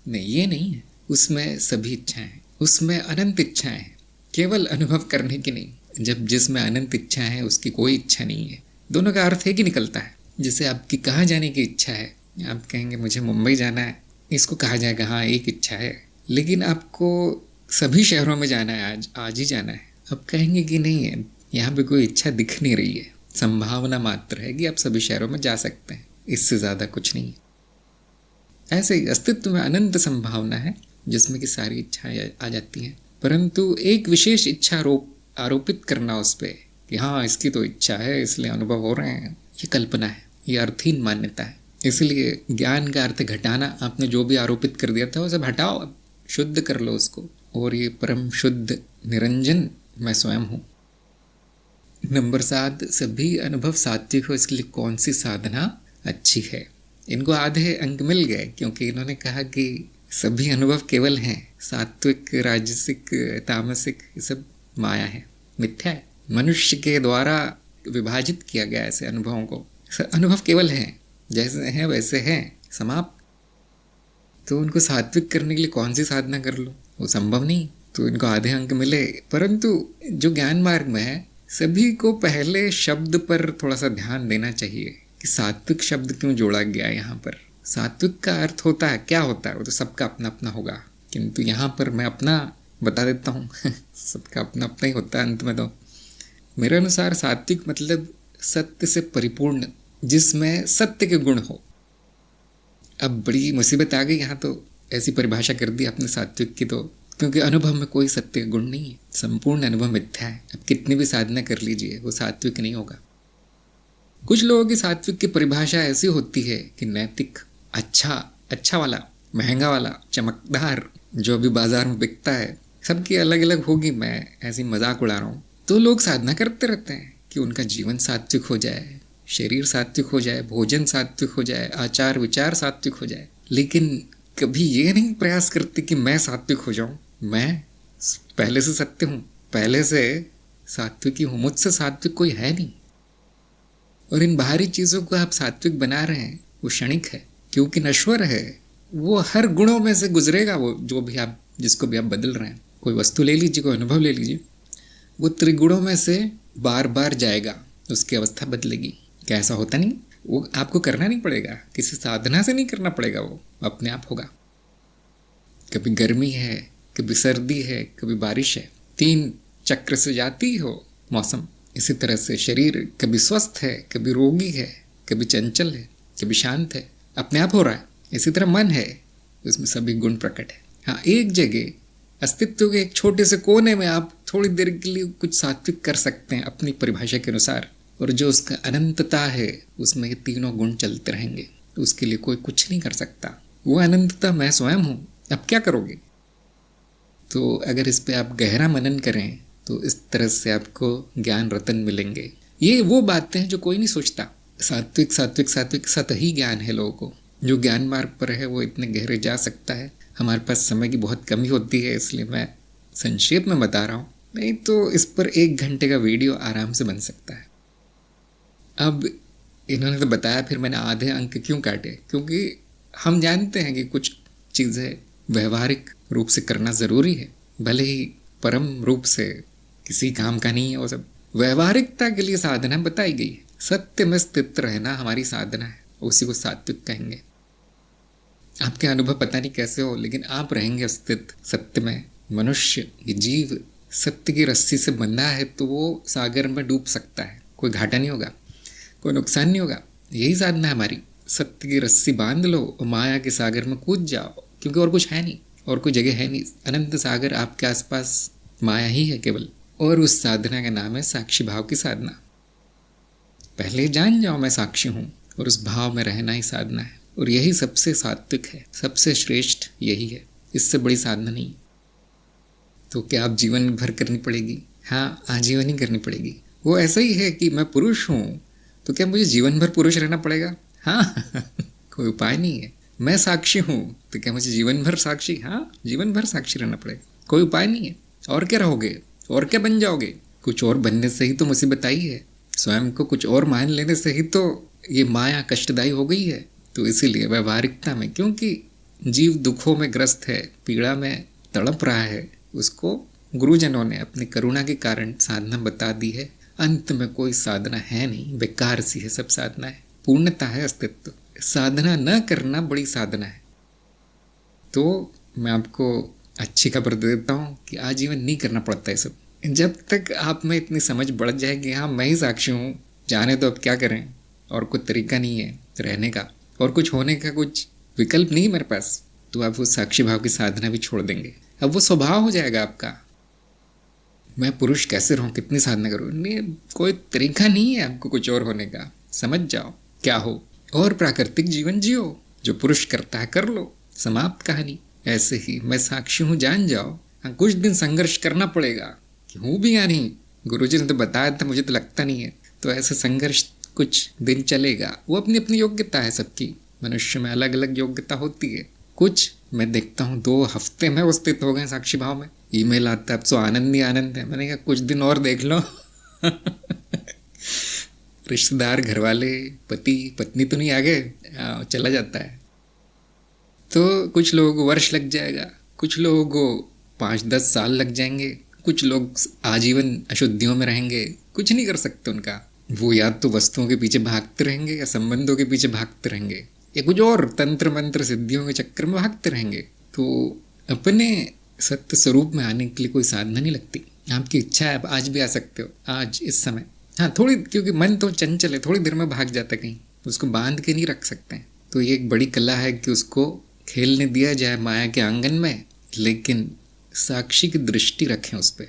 [SPEAKER 1] नहीं, ये नहीं है। उसमें सभी इच्छाएं हैं, उसमें अनंत इच्छाएं हैं, केवल अनुभव करने की नहीं। जब जिसमें अनंत इच्छा है उसकी कोई इच्छा नहीं है। दोनों का अर्थ एक ही निकलता है। जैसे आपकी कहाँ जाने की इच्छा है, आप कहेंगे मुझे मुंबई जाना है, इसको कहा जाएगा हाँ एक इच्छा है। लेकिन आपको सभी शहरों में जाना है, आज ही जाना है। अब कहेंगे कि नहीं है, यहाँ पे कोई इच्छा दिख नहीं रही है, संभावना मात्र है कि आप सभी शहरों में जा सकते हैं, इससे ज़्यादा कुछ नहीं है। ऐसे ही अस्तित्व में अनंत संभावना है जिसमें कि सारी इच्छाएं आ जाती हैं, परंतु एक विशेष इच्छा आरोपित करना उस पर कि हाँ इसकी तो इच्छा है इसलिए अनुभव हो रहे हैं, ये कल्पना है, ये अर्थहीन मान्यता है। इसलिए ज्ञान का अर्थ घटाना। आपने जो भी आरोपित कर दिया था उसे हटाओ, शुद्ध कर लो उसको, और ये परम शुद्ध निरंजन मैं स्वयं हूँ। नंबर 7, सभी अनुभव सात्विक हो इसके लिए कौन सी साधना अच्छी है। इनको आधे अंक मिल गए क्योंकि इन्होंने कहा कि सभी अनुभव केवल हैं, सात्विक, राजसिक, तामसिक, ये सब माया है, मिथ्या है। मनुष्य के द्वारा विभाजित किया गया ऐसे अनुभवों को। अनुभव केवल हैं, जैसे हैं वैसे हैं, समाप्त। तो उनको सात्विक करने के लिए कौन सी साधना कर लो, वो संभव नहीं। तो इनको आधे अंक मिले। परंतु जो ज्ञान मार्ग में है, सभी को पहले शब्द पर थोड़ा सा ध्यान देना चाहिए कि सात्विक शब्द क्यों जोड़ा गया है यहाँ पर। सात्विक का अर्थ होता है, क्या होता है, वो तो सबका अपना अपना होगा, किंतु यहाँ पर मैं अपना बता देता हूँ सबका अपना अपना ही होता है अंत में। तो मेरे अनुसार सात्विक मतलब सत्य से परिपूर्ण, जिसमें सत्य के गुण हो। अब बड़ी मुसीबत आ गई यहाँ, तो ऐसी परिभाषा कर दी आपने सात्विक की, तो क्योंकि अनुभव में कोई सत्य गुण नहीं है, संपूर्ण अनुभव मिथ्या है। अब कितनी भी साधना कर लीजिए, वो सात्विक नहीं होगा। कुछ लोगों की सात्विक की परिभाषा ऐसी होती है कि नैतिक, अच्छा वाला, महंगा वाला, चमकदार, जो भी बाजार में बिकता है, सबकी अलग अलग होगी, मैं ऐसी मजाक उड़ा रहा हूँ। तो लोग साधना करते रहते हैं कि उनका जीवन सात्विक हो जाए, शरीर सात्विक हो जाए, भोजन सात्विक हो जाए, आचार विचार सात्विक हो जाए, लेकिन कभी ये नहीं प्रयास करते कि मैं सात्विक हो जाऊं। मैं पहले से सत्य हूं, पहले से सात्विकी हूं, मुझसे सात्विक कोई है नहीं। और इन बाहरी चीज़ों को आप सात्विक बना रहे हैं, वो क्षणिक है, क्योंकि नश्वर है। वो हर गुणों में से गुजरेगा, वो जो भी आप, जिसको भी आप बदल रहे हैं। कोई वस्तु ले लीजिए, कोई अनुभव ले लीजिए, वो त्रिगुणों में से बार बार जाएगा, उसकी अवस्था बदलेगी। क्या ऐसा होता नहीं? वो आपको करना नहीं पड़ेगा, किसी साधना से नहीं करना पड़ेगा, वो अपने आप होगा। कभी गर्मी है, कभी सर्दी है, कभी बारिश है, 3 चक्र से जाती हो मौसम। इसी तरह से शरीर कभी स्वस्थ है, कभी रोगी है, कभी चंचल है, कभी शांत है, अपने आप हो रहा है। इसी तरह मन है, उसमें सभी गुण प्रकट है। हाँ, एक जगह अस्तित्व के एक छोटे से कोने में आप थोड़ी देर के लिए कुछ सात्विक कर सकते हैं अपनी परिभाषा के अनुसार, और जो उसका अनंतता है उसमें ये तीनों गुण चलते रहेंगे, तो उसके लिए कोई कुछ नहीं कर सकता। वो अनंतता मैं स्वयं हूँ। अब क्या करोगे? तो अगर इस पे आप गहरा मनन करें तो इस तरह से आपको ज्ञान रतन मिलेंगे। ये वो बातें हैं जो कोई नहीं सोचता। सात्विक सात्विक सात्विक सतही ज्ञान है लोगों को। जो ज्ञान मार्ग पर है वो इतने गहरे जा सकता है। हमारे पास समय की बहुत कमी होती है, इसलिए मैं संक्षेप में बता रहा हूँ, नहीं तो इस पर 1 घंटे का वीडियो आराम से बन सकता है। अब इन्होंने तो बताया, फिर मैंने आधे अंक क्यों काटे? क्योंकि हम जानते हैं कि कुछ चीज़ें व्यवहारिक रूप से करना ज़रूरी है, भले ही परम रूप से किसी काम का नहीं है वो सब। व्यवहारिकता के लिए साधना बताई गई है। सत्य में स्थित रहना हमारी साधना है, उसी को सात्विक कहेंगे। आपके अनुभव पता नहीं कैसे हो, लेकिन आप रहेंगे स्थित सत्य में। मनुष्य, जीव सत्य की रस्सी से बंधा है तो वो सागर में डूब सकता है, कोई घाटा नहीं होगा, कोई नुकसान नहीं होगा। यही साधना है हमारी। सत्य की रस्सी बांध लो और माया के सागर में कूद जाओ, क्योंकि और कुछ है नहीं, और कोई जगह है नहीं। अनंत सागर आपके आसपास, माया ही है केवल। और उस साधना का नाम है साक्षी भाव की साधना। पहले जान जाओ मैं साक्षी हूँ, और उस भाव में रहना ही साधना है। और यही सबसे सात्विक है, सबसे श्रेष्ठ यही है, इससे बड़ी साधना नहीं। तो क्या आप जीवन भर करनी पड़ेगी? हाँ, आजीवन ही करनी पड़ेगी। वो ऐसा ही है कि मैं पुरुष हूँ, तो क्या मुझे जीवन भर पुरुष रहना पड़ेगा? हाँ कोई उपाय नहीं है। मैं साक्षी हूँ, तो क्या मुझे जीवन भर साक्षी? हाँ, जीवन भर साक्षी रहना पड़ेगा, कोई उपाय नहीं है। और क्या रहोगे? और क्या बन जाओगे? कुछ और बनने से ही तो मुसीबत आई है। स्वयं को कुछ और मान लेने से ही तो ये माया कष्टदायी हो गई है। तो इसीलिए व्यवहारिकता में, क्योंकि जीव दुखों में ग्रस्त है, पीड़ा में तड़प रहा है, उसको गुरुजनों ने अपनी करुणा के कारण साधना बता दी है। अंत में कोई साधना है नहीं, बेकार सी है सब साधना है। पूर्णता है अस्तित्व। साधना न करना बड़ी साधना है। तो मैं आपको अच्छी खबर दे देता हूँ कि आजीवन नहीं करना पड़ता है सब। जब तक आप में इतनी समझ बढ़ जाएगी, हाँ मैं ही साक्षी हूँ, जाने तो अब क्या करें, और कोई तरीका नहीं है रहने का, और कुछ होने का कोई विकल्प नहीं मेरे पास, तो आप वो साक्षी भाव की साधना भी छोड़ देंगे। अब वो स्वभाव हो जाएगा आपका। मैं पुरुष कैसे रहूं, कितनी साधना करूं? नहीं, कोई तरीका नहीं है आपको कुछ और होने का। समझ जाओ क्या हो, और प्राकृतिक जीवन जियो। जो पुरुष करता है कर लो, समाप्त कहानी। ऐसे ही मैं साक्षी हूं जान जाओ, हाँ, कुछ दिन संघर्ष करना पड़ेगा कि हूँ भी या नहीं, गुरुजी ने तो बताया था, मुझे तो लगता नहीं है। तो ऐसा संघर्ष कुछ दिन चलेगा। वो अपनी अपनी योग्यता है सबकी, मनुष्य में अलग अलग योग्यता होती है। कुछ मैं देखता हूँ 2 हफ्ते में वो स्थित हो गए साक्षी भाव में, ईमेल आता है अब तो आनंद ही आनंद है। मैंने कहा कुछ दिन और देख लो। रिश्तेदार, घर वाले, पति पत्नी तो नहीं आ गए, चला जाता है। तो कुछ लोगों को वर्ष लग जाएगा, कुछ लोगों को 5-10 साल लग जाएंगे, कुछ लोग आजीवन अशुद्धियों में रहेंगे। कुछ नहीं कर सकते उनका, वो या तो वस्तुओं के पीछे भागते रहेंगे या संबंधों के पीछे भागते रहेंगे या कुछ और तंत्र मंत्र सिद्धियों के चक्कर में भागते रहेंगे। तो अपने सत्य स्वरूप में आने के लिए कोई साधना नहीं लगती। आपकी इच्छा है, आप आज भी आ सकते हो, आज इस समय। हाँ, थोड़ी, क्योंकि मन तो चंचल है, थोड़ी देर में भाग जाता है कहीं, उसको बांध के नहीं रख सकते हैं। तो ये एक बड़ी कला है कि उसको खेलने दिया जाए माया के आंगन में, लेकिन साक्षी की दृष्टि रखें उस पर।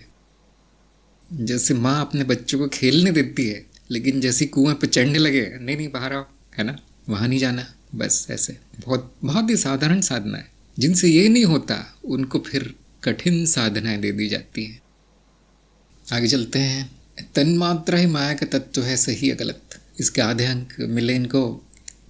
[SPEAKER 1] जैसे माँ अपने बच्चों को खेलने देती है, लेकिन जैसे कुएं पर चढ़ने लगे, नहीं नहीं बाहर आओ, है ना, वहाँ नहीं जाना, बस ऐसे। बहुत बहुत ही साधारण साधना है। जिनसे ये नहीं होता उनको फिर कठिन साधनाएं दे दी जाती हैं। आगे चलते हैं। तन्मात्रा ही माया का तत्व है, सही या गलत? इसके आधे अंक मिले इनको,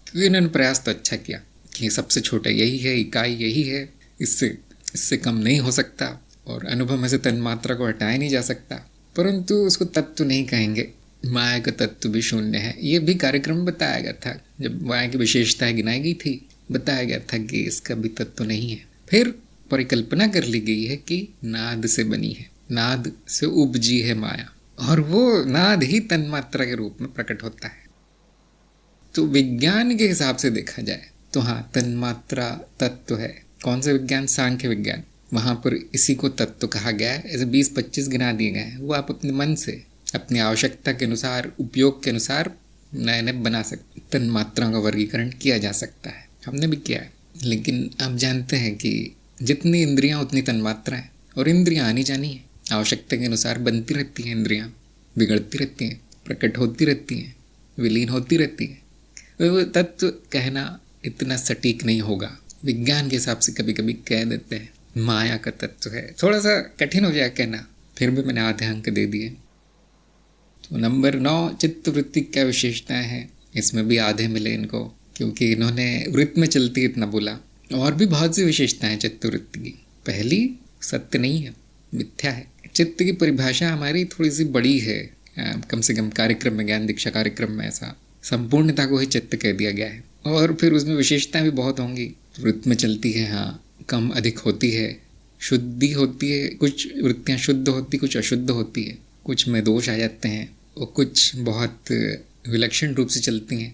[SPEAKER 1] क्योंकि इन्होंने प्रयास तो अच्छा किया कि सबसे छोटा यही है, इकाई यही है, इससे कम नहीं हो सकता, और अनुभव में से तन्मात्रा को हटाया नहीं जा सकता। परंतु उसको तत्व नहीं कहेंगे, माया का तत्व भी शून्य है। ये भी कार्यक्रम में बताया गया था, जब माया की विशेषताएं गिनाई गई थी, बताया गया था कि इसका भी तत्व नहीं है। फिर परिकल्पना कर ली गई है कि नाद से बनी है, नाद से उपजी है माया, और वो नाद ही तन्मात्रा के रूप में प्रकट होता है। तो विज्ञान के हिसाब से देखा जाए तो हाँ, तन्मात्रा तत्व है। कौन सा विज्ञान? सांख्य विज्ञान। वहाँ पर इसी को तत्व कहा गया है। ऐसे 20-25 गिना दिए गए हैं, वो आप अपने मन से अपनी आवश्यकता के अनुसार, उपयोग के अनुसार नए नए बना सकते। तन्मात्राओं का वर्गीकरण किया जा सकता है, हमने भी किया है। लेकिन आप जानते हैं कि जितनी इंद्रियां उतनी तन्मात्राएं, और इंद्रियां आनी जानी है, आवश्यकता के अनुसार बनती रहती हैं, इंद्रियां बिगड़ती रहती हैं, प्रकट होती रहती हैं, विलीन होती रहती हैं। वो तत्व कहना इतना सटीक नहीं होगा। विज्ञान के हिसाब से कभी कभी कह देते हैं माया का तत्व है, थोड़ा सा कठिन हो जाए कहना, फिर भी मैंने आधे अंक दे दिए। तो नंबर 9, चित्त वृत्ति क्या विशेषताएं हैं? इसमें भी आधे मिले इनको, क्योंकि इन्होंने वृत्त में चलती इतना बोला। और भी बहुत सी विशेषताएं चित्त वृत्ति की। पहली, सत्य नहीं है, मिथ्या है। चित्त की परिभाषा हमारी थोड़ी सी बड़ी है, कम से कम कार्यक्रम में, ज्ञान दीक्षा कार्यक्रम में ऐसा संपूर्णता को ही चित्त कह दिया गया है। और फिर उसमें विशेषताएं भी बहुत होंगी। वृत्त में चलती है, हाँ, कम अधिक होती है, शुद्धि होती है, कुछ वृत्तियाँ शुद्ध होती, कुछ अशुद्ध होती है, कुछ में दोष आ जाते हैं, और कुछ बहुत विलक्षण रूप से चलती हैं,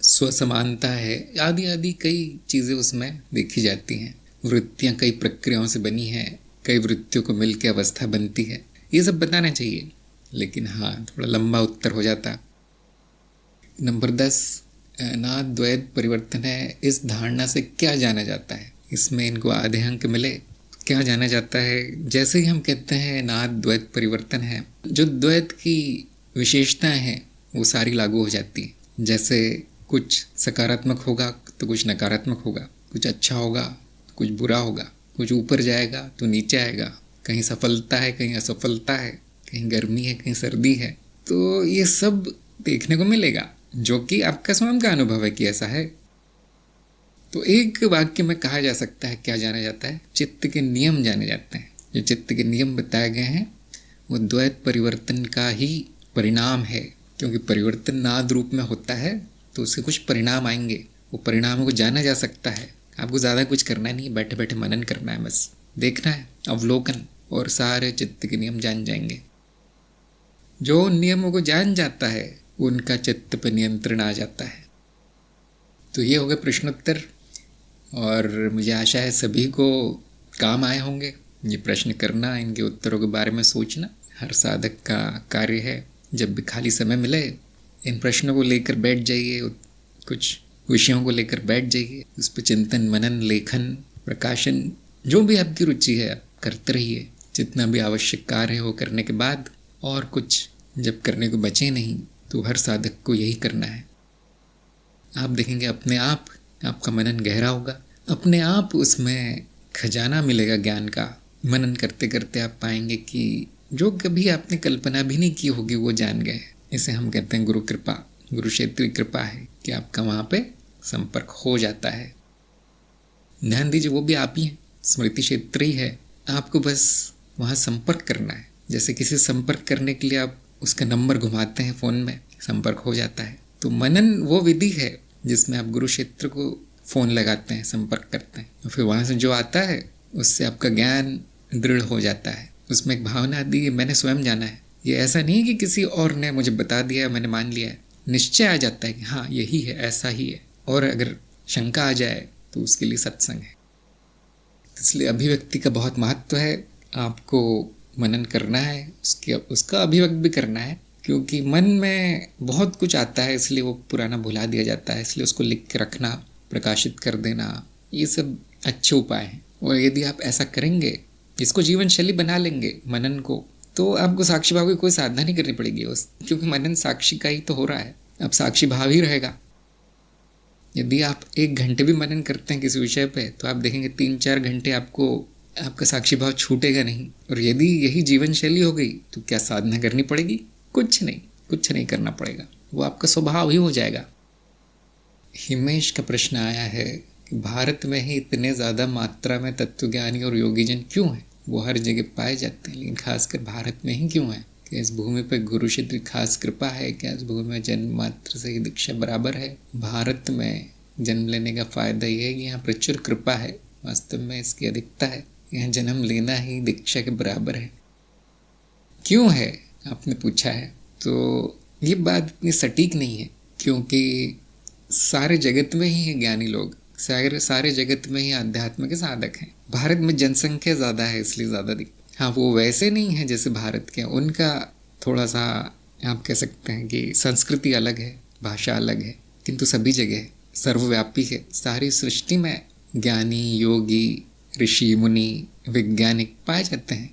[SPEAKER 1] स्वसमानता है, आदि आदि कई चीज़ें उसमें देखी जाती हैं। वृत्तियाँ कई प्रक्रियाओं से बनी हैं, कई वृत्तियों को मिलकर अवस्था बनती है, ये सब बताना चाहिए, लेकिन हाँ, थोड़ा लंबा उत्तर हो जाता। नंबर 10, नाद द्वैत परिवर्तन है, इस धारणा से क्या जाना जाता है? इसमें इनको आधे अंक मिले। क्या जाना जाता है? जैसे ही हम कहते हैं नाद द्वैत परिवर्तन है, जो द्वैत की विशेषताएं हैं वो सारी लागू हो जाती हैं। जैसे कुछ सकारात्मक होगा तो कुछ नकारात्मक होगा, कुछ अच्छा होगा तो कुछ बुरा होगा, कुछ ऊपर जाएगा तो नीचे आएगा, कहीं सफलता है कहीं असफलता है, कहीं गर्मी है कहीं सर्दी है। तो ये सब देखने को मिलेगा, जो कि आपका स्वयं का अनुभव है कि ऐसा है। तो एक वाक्य में कहा जा सकता है क्या जाना जाता है? चित्त के नियम जाने जाते हैं। जो चित्त के नियम बताए गए हैं वो द्वैत परिवर्तन का ही परिणाम है, क्योंकि परिवर्तन नाद रूप में होता है तो उसके कुछ परिणाम आएंगे, वो परिणामों को जाना जा सकता है। आपको ज़्यादा कुछ करना नहीं है, बैठे बैठे मनन करना है, बस देखना है, अवलोकन, और सारे चित्त के नियम जान जाएंगे। जो नियमों को जान जाता है उनका चित्त पर नियंत्रण आ जाता है। तो ये हो गए प्रश्नोत्तर, और मुझे आशा है सभी को काम आए होंगे ये प्रश्न करना, इनके उत्तरों के बारे में सोचना हर साधक का कार्य है। जब भी खाली समय मिले इन प्रश्नों को लेकर बैठ जाइए, कुछ विषयों को लेकर बैठ जाइए, उस पर चिंतन, मनन, लेखन, प्रकाशन, जो भी आपकी रुचि है आप करते रहिए। जितना भी आवश्यक कार्य है वो करने के बाद और कुछ जब करने को बचे नहीं तो हर साधक को यही करना है। आप देखेंगे अपने आप आपका मनन गहरा होगा, अपने आप उसमें खजाना मिलेगा ज्ञान का, मनन करते करते आप पाएंगे कि जो कभी आपने कल्पना भी नहीं की होगी वो जान गए। इसे हम कहते हैं गुरु कृपा, गुरु क्षेत्रीय कृपा है कि आपका वहाँ पे संपर्क हो जाता है। ध्यान दीजिए वो भी आप ही हैं, स्मृति क्षेत्र ही है, आपको बस वहाँ संपर्क करना है। जैसे किसी संपर्क करने के लिए आप उसका नंबर घुमाते हैं फ़ोन में, संपर्क हो जाता है। तो मनन वो विधि है जिसमें आप गुरु क्षेत्र को फ़ोन लगाते हैं, संपर्क करते हैं, और फिर वहाँ से जो आता है उससे आपका ज्ञान दृढ़ हो जाता है। उसमें एक भावना आती है मैंने स्वयं जाना है। ये ऐसा नहीं है कि किसी और ने मुझे बता दिया मैंने मान लिया है। निश्चय आ जाता है कि हाँ यही है, ऐसा ही है। और अगर शंका आ जाए तो उसके लिए सत्संग है। इसलिए अभिव्यक्ति का बहुत महत्व है। आपको मनन करना है, उसका अभिव्यक्त भी करना है, क्योंकि मन में बहुत कुछ आता है इसलिए वो पुराना भुला दिया जाता है। इसलिए उसको लिख के रखना, प्रकाशित कर देना, ये सब अच्छे उपाय हैं। और यदि आप ऐसा करेंगे, इसको जीवन शैली बना लेंगे मनन को, तो आपको साक्षी भाव की कोई साधना नहीं करनी पड़ेगी क्योंकि मनन साक्षी का ही तो हो रहा है। अब साक्षी भाव ही रहेगा। यदि आप 1 घंटे भी मनन करते हैं किसी विषय पे, तो आप देखेंगे 3-4 घंटे आपको आपका साक्षी भाव छूटेगा नहीं। और यदि यही जीवन शैली हो गई तो क्या साधना करनी पड़ेगी? कुछ नहीं करना पड़ेगा, वो आपका स्वभाव ही हो जाएगा। हिमेश का प्रश्न आया है कि भारत में ही इतने ज़्यादा मात्रा में तत्वज्ञानी और योगीजन क्यों हैं? वो हर जगह पाए जाते हैं, लेकिन खासकर भारत में ही क्यों है? क्या इस भूमि पर गुरु क्षेत्र खास कृपा है? क्या इस भूमि में जन्म मात्र से ही दीक्षा बराबर है? भारत में जन्म लेने का फ़ायदा ये है कि यहाँ प्रचुर कृपा है। वास्तव में इसकी अधिकता है, यहाँ जन्म लेना ही दीक्षा के बराबर है। क्यों है आपने पूछा है, तो ये बात इतनी सटीक नहीं है, क्योंकि सारे जगत में ही है ज्ञानी लोग, सारे जगत में ही आध्यात्म के साधक हैं। भारत में जनसंख्या ज़्यादा है इसलिए ज़्यादा हाँ वो वैसे नहीं है जैसे भारत के, उनका थोड़ा सा आप कह सकते हैं कि संस्कृति अलग है, भाषा अलग है, किंतु सभी जगह सर्वव्यापी है। सारी सृष्टि में ज्ञानी, योगी, ऋषि, मुनि, वैज्ञानिक पाए जाते हैं।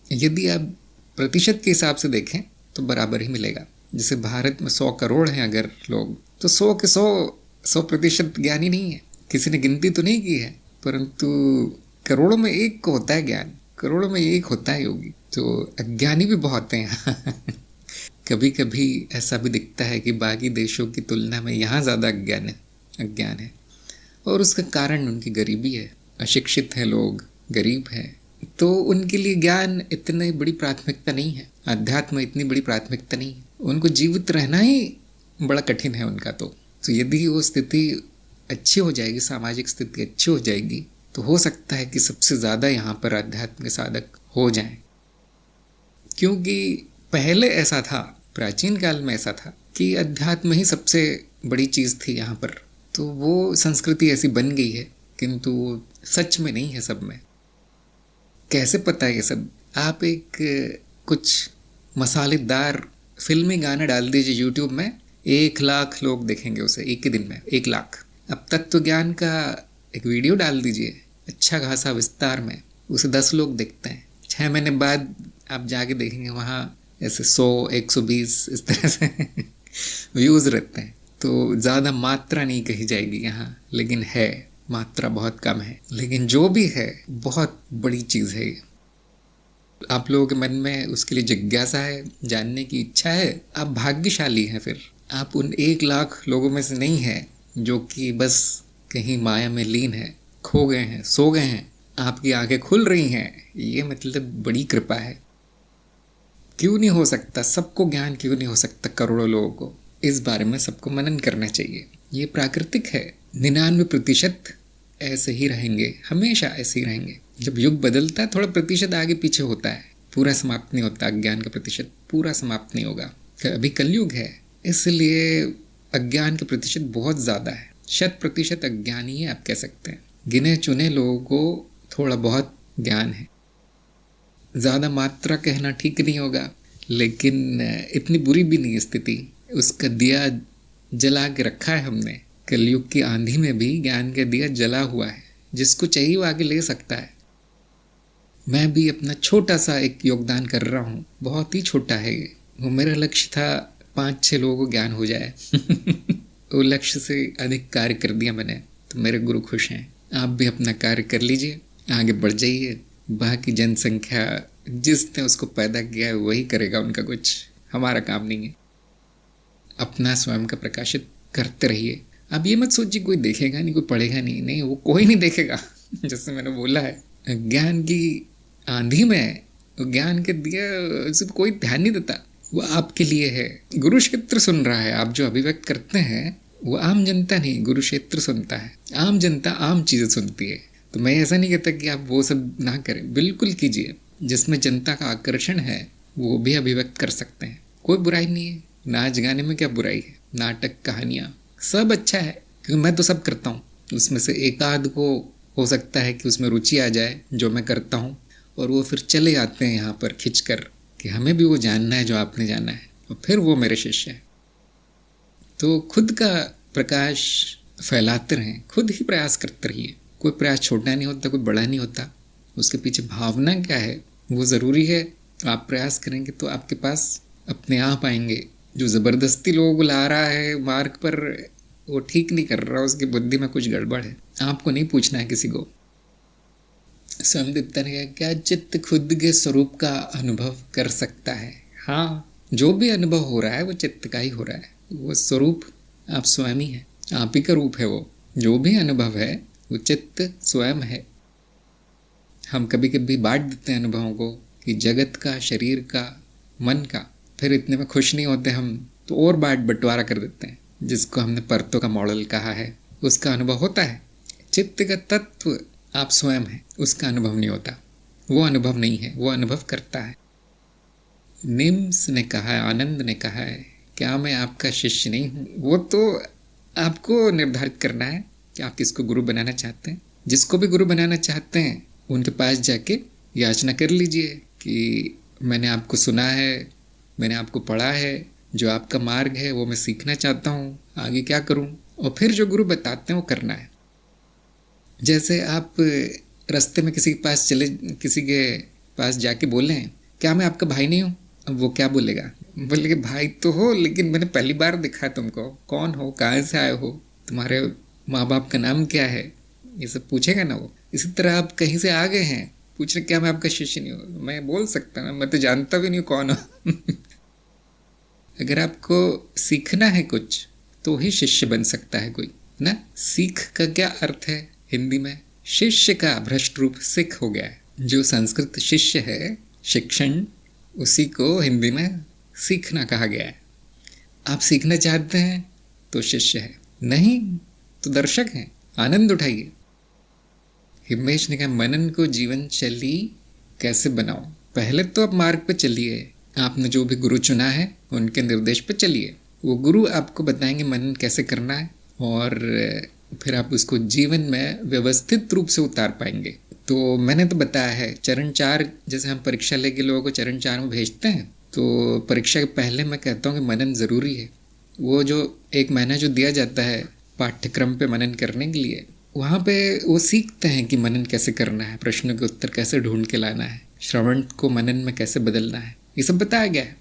[SPEAKER 1] यदि आप प्रतिशत के हिसाब से देखें तो बराबर ही मिलेगा। जैसे भारत में 100 करोड़ हैं अगर लोग, तो 100 के 100% ज्ञानी नहीं है। किसी ने गिनती तो नहीं की है, परंतु करोड़ों में 1 को होता है ज्ञान, करोड़ों में 1 होता है योगी। तो अज्ञानी भी बहुत हैं कभी कभी ऐसा भी दिखता है कि बाकी देशों की तुलना में यहाँ ज़्यादा अज्ञान है। और उसका कारण उनकी गरीबी है। अशिक्षित हैं लोग, गरीब हैं, तो उनके लिए ज्ञान इतनी बड़ी प्राथमिकता नहीं है, अध्यात्म इतनी बड़ी प्राथमिकता नहीं है। उनको जीवित रहना ही बड़ा कठिन है उनका। तो यदि वो स्थिति अच्छी हो जाएगी, सामाजिक स्थिति अच्छी हो जाएगी, तो हो सकता है कि सबसे ज़्यादा यहाँ पर आध्यात्म के साधक हो जाएं। क्योंकि पहले ऐसा था, प्राचीन काल में ऐसा था कि अध्यात्म ही सबसे बड़ी चीज़ थी यहाँ पर। तो वो संस्कृति ऐसी बन गई है, किंतु सच में नहीं है सब में। कैसे पता है ये सब? आप एक कुछ मसालेदार फिल्मी गाना डाल दीजिए यूट्यूब में, 1 लाख लोग देखेंगे उसे एक ही दिन में, 1 लाख। अब तत्व ज्ञान का एक वीडियो डाल दीजिए अच्छा खासा विस्तार में, उसे 10 लोग देखते हैं। 6 महीने बाद आप जाके देखेंगे वहाँ ऐसे 100, 120 इस तरह से व्यूज़ रहते हैं। तो ज़्यादा मात्रा नहीं कही जाएगी यहाँ, लेकिन है, मात्रा बहुत कम है, लेकिन जो भी है बहुत बड़ी चीज़ है। आप लोगों के मन में उसके लिए जिज्ञासा है, जानने की इच्छा है, आप भाग्यशाली हैं। फिर आप उन 1 लाख लोगों में से नहीं हैं जो कि बस कहीं माया में लीन है, खो गए हैं, सो गए हैं, आपकी आंखें खुल रही हैं। ये मतलब बड़ी कृपा है। क्यों नहीं हो सकता सबको ज्ञान? क्यों नहीं हो सकता करोड़ों लोगों को? इस बारे में सबको मनन करना चाहिए। ये प्राकृतिक है। 99% ऐसे ही रहेंगे, हमेशा ऐसे ही रहेंगे। जब युग बदलता है थोड़ा प्रतिशत आगे पीछे होता है, पूरा समाप्त नहीं होता। अज्ञान का प्रतिशत पूरा समाप्त नहीं होगा। अभी कलयुग है, इसलिए अज्ञान का प्रतिशत बहुत ज़्यादा है। 100% अज्ञानी है आप कह सकते हैं। गिने चुने लोगों को थोड़ा बहुत ज्ञान है। ज़्यादा मात्रा कहना ठीक नहीं होगा, लेकिन इतनी बुरी भी नहीं स्थिति। उसका दिया जला के रखा है हमने। कलयुग की आंधी में भी ज्ञान का दिया जला हुआ है। जिसको चाहिए वो आगे ले सकता है। मैं भी अपना छोटा सा एक योगदान कर रहा हूँ, बहुत ही छोटा है ये। वो मेरा लक्ष्य था 5-6 लोगों को ज्ञान हो जाए वो लक्ष्य से अधिक कार्य कर दिया मैंने, तो मेरे गुरु खुश हैं। आप भी अपना कार्य कर लीजिए, आगे बढ़ जाइए, बाकी जनसंख्या जिसने उसको पैदा किया है वही करेगा उनका कुछ, हमारा काम नहीं है। अपना स्वयं का प्रकाशित करते रहिए। अब ये मत सोचिए कोई देखेगा नहीं, कोई पढ़ेगा नहीं, नहीं वो कोई नहीं देखेगा। जैसे मैंने बोला है, ज्ञान की आंधी में ज्ञान के दिया उसे कोई ध्यान नहीं देता, वो आपके लिए है। गुरु क्षेत्र सुन रहा है, आप जो अभिव्यक्त करते हैं वो आम जनता नहीं, गुरु क्षेत्र सुनता है। आम जनता आम चीज़ें सुनती है। तो मैं ऐसा नहीं कहता कि आप वो सब ना करें, बिल्कुल कीजिए। जिसमें जनता का आकर्षण है वो भी अभिव्यक्त कर सकते हैं, कोई बुराई नहीं है। नाच गाने में क्या बुराई है, नाटक कहानियाँ सब अच्छा है, क्योंकि मैं तो सब करता हूँ। उसमें से एक आध को हो सकता है कि उसमें रुचि आ जाए जो मैं करता हूँ, और वो फिर चले आते हैं यहाँ पर खिंच कर कि हमें भी वो जानना है जो आपने जाना है, और फिर वो मेरे शिष्य हैं। तो खुद का प्रकाश फैलाते रहें, खुद ही प्रयास करते रहिए। कोई प्रयास छोटा नहीं होता, कोई बड़ा नहीं होता। उसके पीछे भावना क्या है वो ज़रूरी है। आप प्रयास करेंगे तो आपके पास अपने आप आएंगे। जो ज़बरदस्ती लोगों को ला रहा है मार्ग पर, वो ठीक नहीं कर रहा, उसकी बुद्धि में कुछ गड़बड़ है। आपको नहीं पूछना है किसी को। स्वयं दीप्ता ने कहा, क्या चित्त खुद के स्वरूप का अनुभव कर सकता है? हाँ, जो भी अनुभव हो रहा है वो चित्त का ही हो रहा है। वो स्वरूप आप स्वयं ही है, आप ही का रूप है वो। जो भी अनुभव है वो चित्त स्वयं है। हम कभी कभी बांट देते हैं अनुभवों को कि जगत का, शरीर का, मन का, फिर इतने में खुश नहीं होते हम, तो और बंटवारा कर देते हैं। जिसको हमने परतों का मॉडल कहा है उसका अनुभव होता है। चित्त का तत्व आप स्वयं हैं, उसका अनुभव नहीं होता। वो अनुभव नहीं है, वो अनुभव करता है। निम्स ने कहा है, आनंद ने कहा है, क्या मैं आपका शिष्य नहीं हूँ? वो तो आपको निर्धारित करना है कि आप किसको गुरु बनाना चाहते हैं। जिसको भी गुरु बनाना चाहते हैं उनके पास जाके याचना कर लीजिए कि मैंने आपको सुना है, मैंने आपको पढ़ा है, जो आपका मार्ग है वो मैं सीखना चाहता हूँ, आगे क्या करूँ? और फिर जो गुरु बताते हैं वो करना है। जैसे आप रास्ते में किसी के पास जाके बोलें, क्या मैं आपका भाई नहीं हूँ? अब वो क्या बोलेगा? बोलेगा भाई तो हो, लेकिन मैंने पहली बार देखा तुमको, कौन हो, कहाँ से आए हो, तुम्हारे माँ बाप का नाम क्या है, ये सब पूछेगा ना वो। इसी तरह आप कहीं से आ गए हैं, पूछ रहे क्या मैं आपका शिष्य नहीं हूँ? मैं बोल सकता ना, मैं तो जानता भी नहीं कौन हो। अगर आपको सीखना है कुछ तो ही शिष्य बन सकता है कोई ना। सीख का क्या अर्थ है हिंदी में? शिष्य का भ्रष्ट रूप सिख हो गया है। जो संस्कृत शिष्य है, शिक्षण, उसी को हिंदी में सीखना कहा गया है। आप सीखना चाहते हैं तो शिष्य है, नहीं तो दर्शक हैं। आनंद उठाइए। हिमेश ने कहा, मनन को जीवन शैली कैसे बनाओ? पहले तो आप मार्ग पे चलिए। आपने जो भी गुरु चुना है उनके निर्देश पे चलिए। वो गुरु आपको बताएंगे मनन कैसे करना है, और फिर आप उसको जीवन में व्यवस्थित रूप से उतार पाएंगे। तो मैंने तो बताया है चरण 4, जैसे हम परीक्षा लेके लोगों को चरण 4 में भेजते हैं, तो परीक्षा के पहले मैं कहता हूँ कि मनन ज़रूरी है। वो जो 1 महीना जो दिया जाता है पाठ्यक्रम पे मनन करने के लिए, वहाँ पे वो सीखते हैं कि मनन कैसे करना है, प्रश्नों के उत्तर कैसे ढूंढ के लाना है, श्रवण को मनन में कैसे बदलना है, ये सब बताया गया है।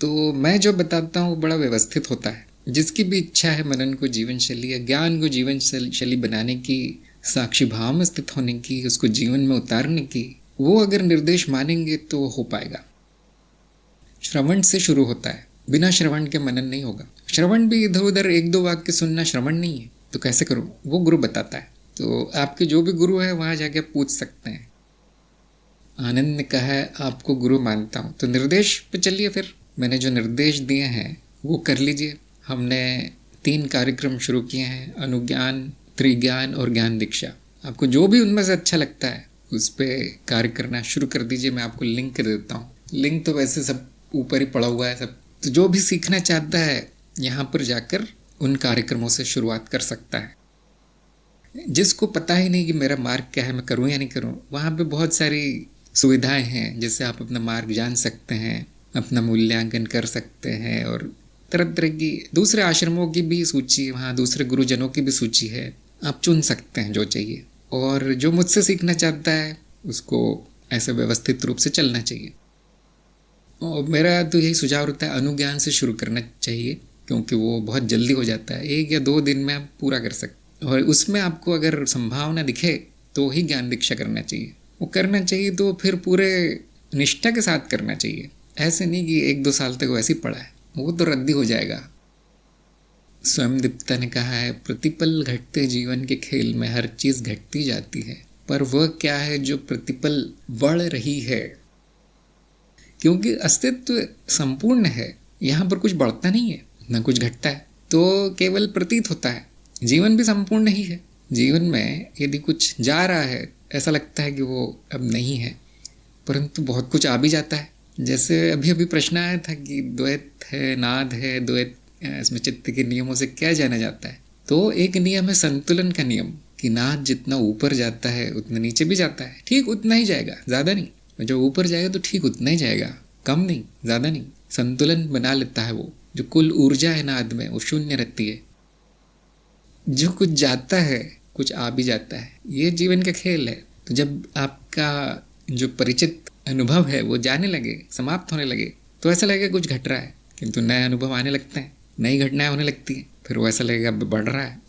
[SPEAKER 1] तो मैं जो बताता हूँ वो बड़ा व्यवस्थित होता है। जिसकी भी इच्छा है मनन को जीवन शैली या ज्ञान को जीवन शैली बनाने की, साक्षी भाव में स्थित होने की, उसको जीवन में उतारने की, वो अगर निर्देश मानेंगे तो हो पाएगा। श्रवण से शुरू होता है, बिना श्रवण के मनन नहीं होगा। श्रवण भी इधर उधर 1-2 वाक्य सुनना श्रवण नहीं है, तो कैसे करूँ? वो गुरु बताता है। तो आपके जो भी गुरु है वहाँ जाके पूछ सकते हैं। आनंद ने कहा है आपको गुरु मानता हूँ, तो निर्देश पे चलिए। फिर मैंने जो निर्देश दिए हैं वो कर लीजिए। हमने 3 कार्यक्रम शुरू किए हैं, अनुज्ञान, त्रिज्ञान और ज्ञान दीक्षा। आपको जो भी उनमें से अच्छा लगता है उस पर कार्य करना शुरू कर दीजिए। मैं आपको लिंक कर देता हूँ। लिंक तो वैसे सब ऊपर ही पड़ा हुआ है सब। तो जो भी सीखना चाहता है यहाँ पर जाकर उन कार्यक्रमों से शुरुआत कर सकता है। जिसको पता ही नहीं कि मेरा मार्ग क्या है, मैं करूँ या नहीं करूँ, वहाँ पे बहुत सारी सुविधाएं हैं जिससे आप अपना मार्ग जान सकते हैं, अपना मूल्यांकन कर सकते हैं। और तरह तरह की दूसरे आश्रमों की भी सूची है वहाँ, दूसरे गुरुजनों की भी सूची है। आप चुन सकते हैं जो चाहिए। और जो मुझसे सीखना चाहता है उसको ऐसे व्यवस्थित रूप से चलना चाहिए। और मेरा तो यही सुझाव रहता है, अनुज्ञान से शुरू करना चाहिए, क्योंकि वो बहुत जल्दी हो जाता है। 1 या 2 दिन में आप पूरा कर सकते। और उसमें आपको अगर संभावना दिखे तो ही ज्ञान दीक्षा करना चाहिए। वो करना चाहिए तो फिर पूरे निष्ठा के साथ करना चाहिए। ऐसे नहीं कि 1-2 साल तक वैसे ही पड़ा है, वो तो रद्दी हो जाएगा। स्वयंदीप्ता ने कहा है, प्रतिपल घटते जीवन के खेल में हर चीज घटती जाती है, पर वह क्या है जो प्रतिपल बढ़ रही है। क्योंकि अस्तित्व संपूर्ण है, यहाँ पर कुछ बढ़ता नहीं है ना कुछ घटता है, तो केवल प्रतीत होता है। जीवन भी संपूर्ण ही है। जीवन में यदि कुछ जा रहा है, ऐसा लगता है कि वो अब नहीं है, परंतु बहुत कुछ आ भी जाता है। जैसे अभी अभी प्रश्न आया था कि द्वैत है, नाद है, द्वैत इसमें चित्त के नियमों से क्या जाना जाता है। तो एक नियम है संतुलन का नियम, कि नाद जितना ऊपर जाता है उतना नीचे भी जाता है, ठीक उतना ही जाएगा, ज़्यादा नहीं। जो ऊपर जाएगा तो ठीक उतना ही जाएगा, कम नहीं ज़्यादा नहीं। संतुलन बना लेता है वो। जो कुल ऊर्जा है नाद में वो शून्य रहती है। जो कुछ जाता है कुछ आ भी जाता है, ये जीवन का खेल है। तो जब आपका जो परिचित अनुभव है वो जाने लगे, समाप्त होने लगे, तो ऐसा लगेगा कुछ घट रहा है, किंतु नए अनुभव आने लगते हैं, नई घटनाएं होने लगती हैं, फिर वो ऐसा लगेगा अब बढ़ रहा है।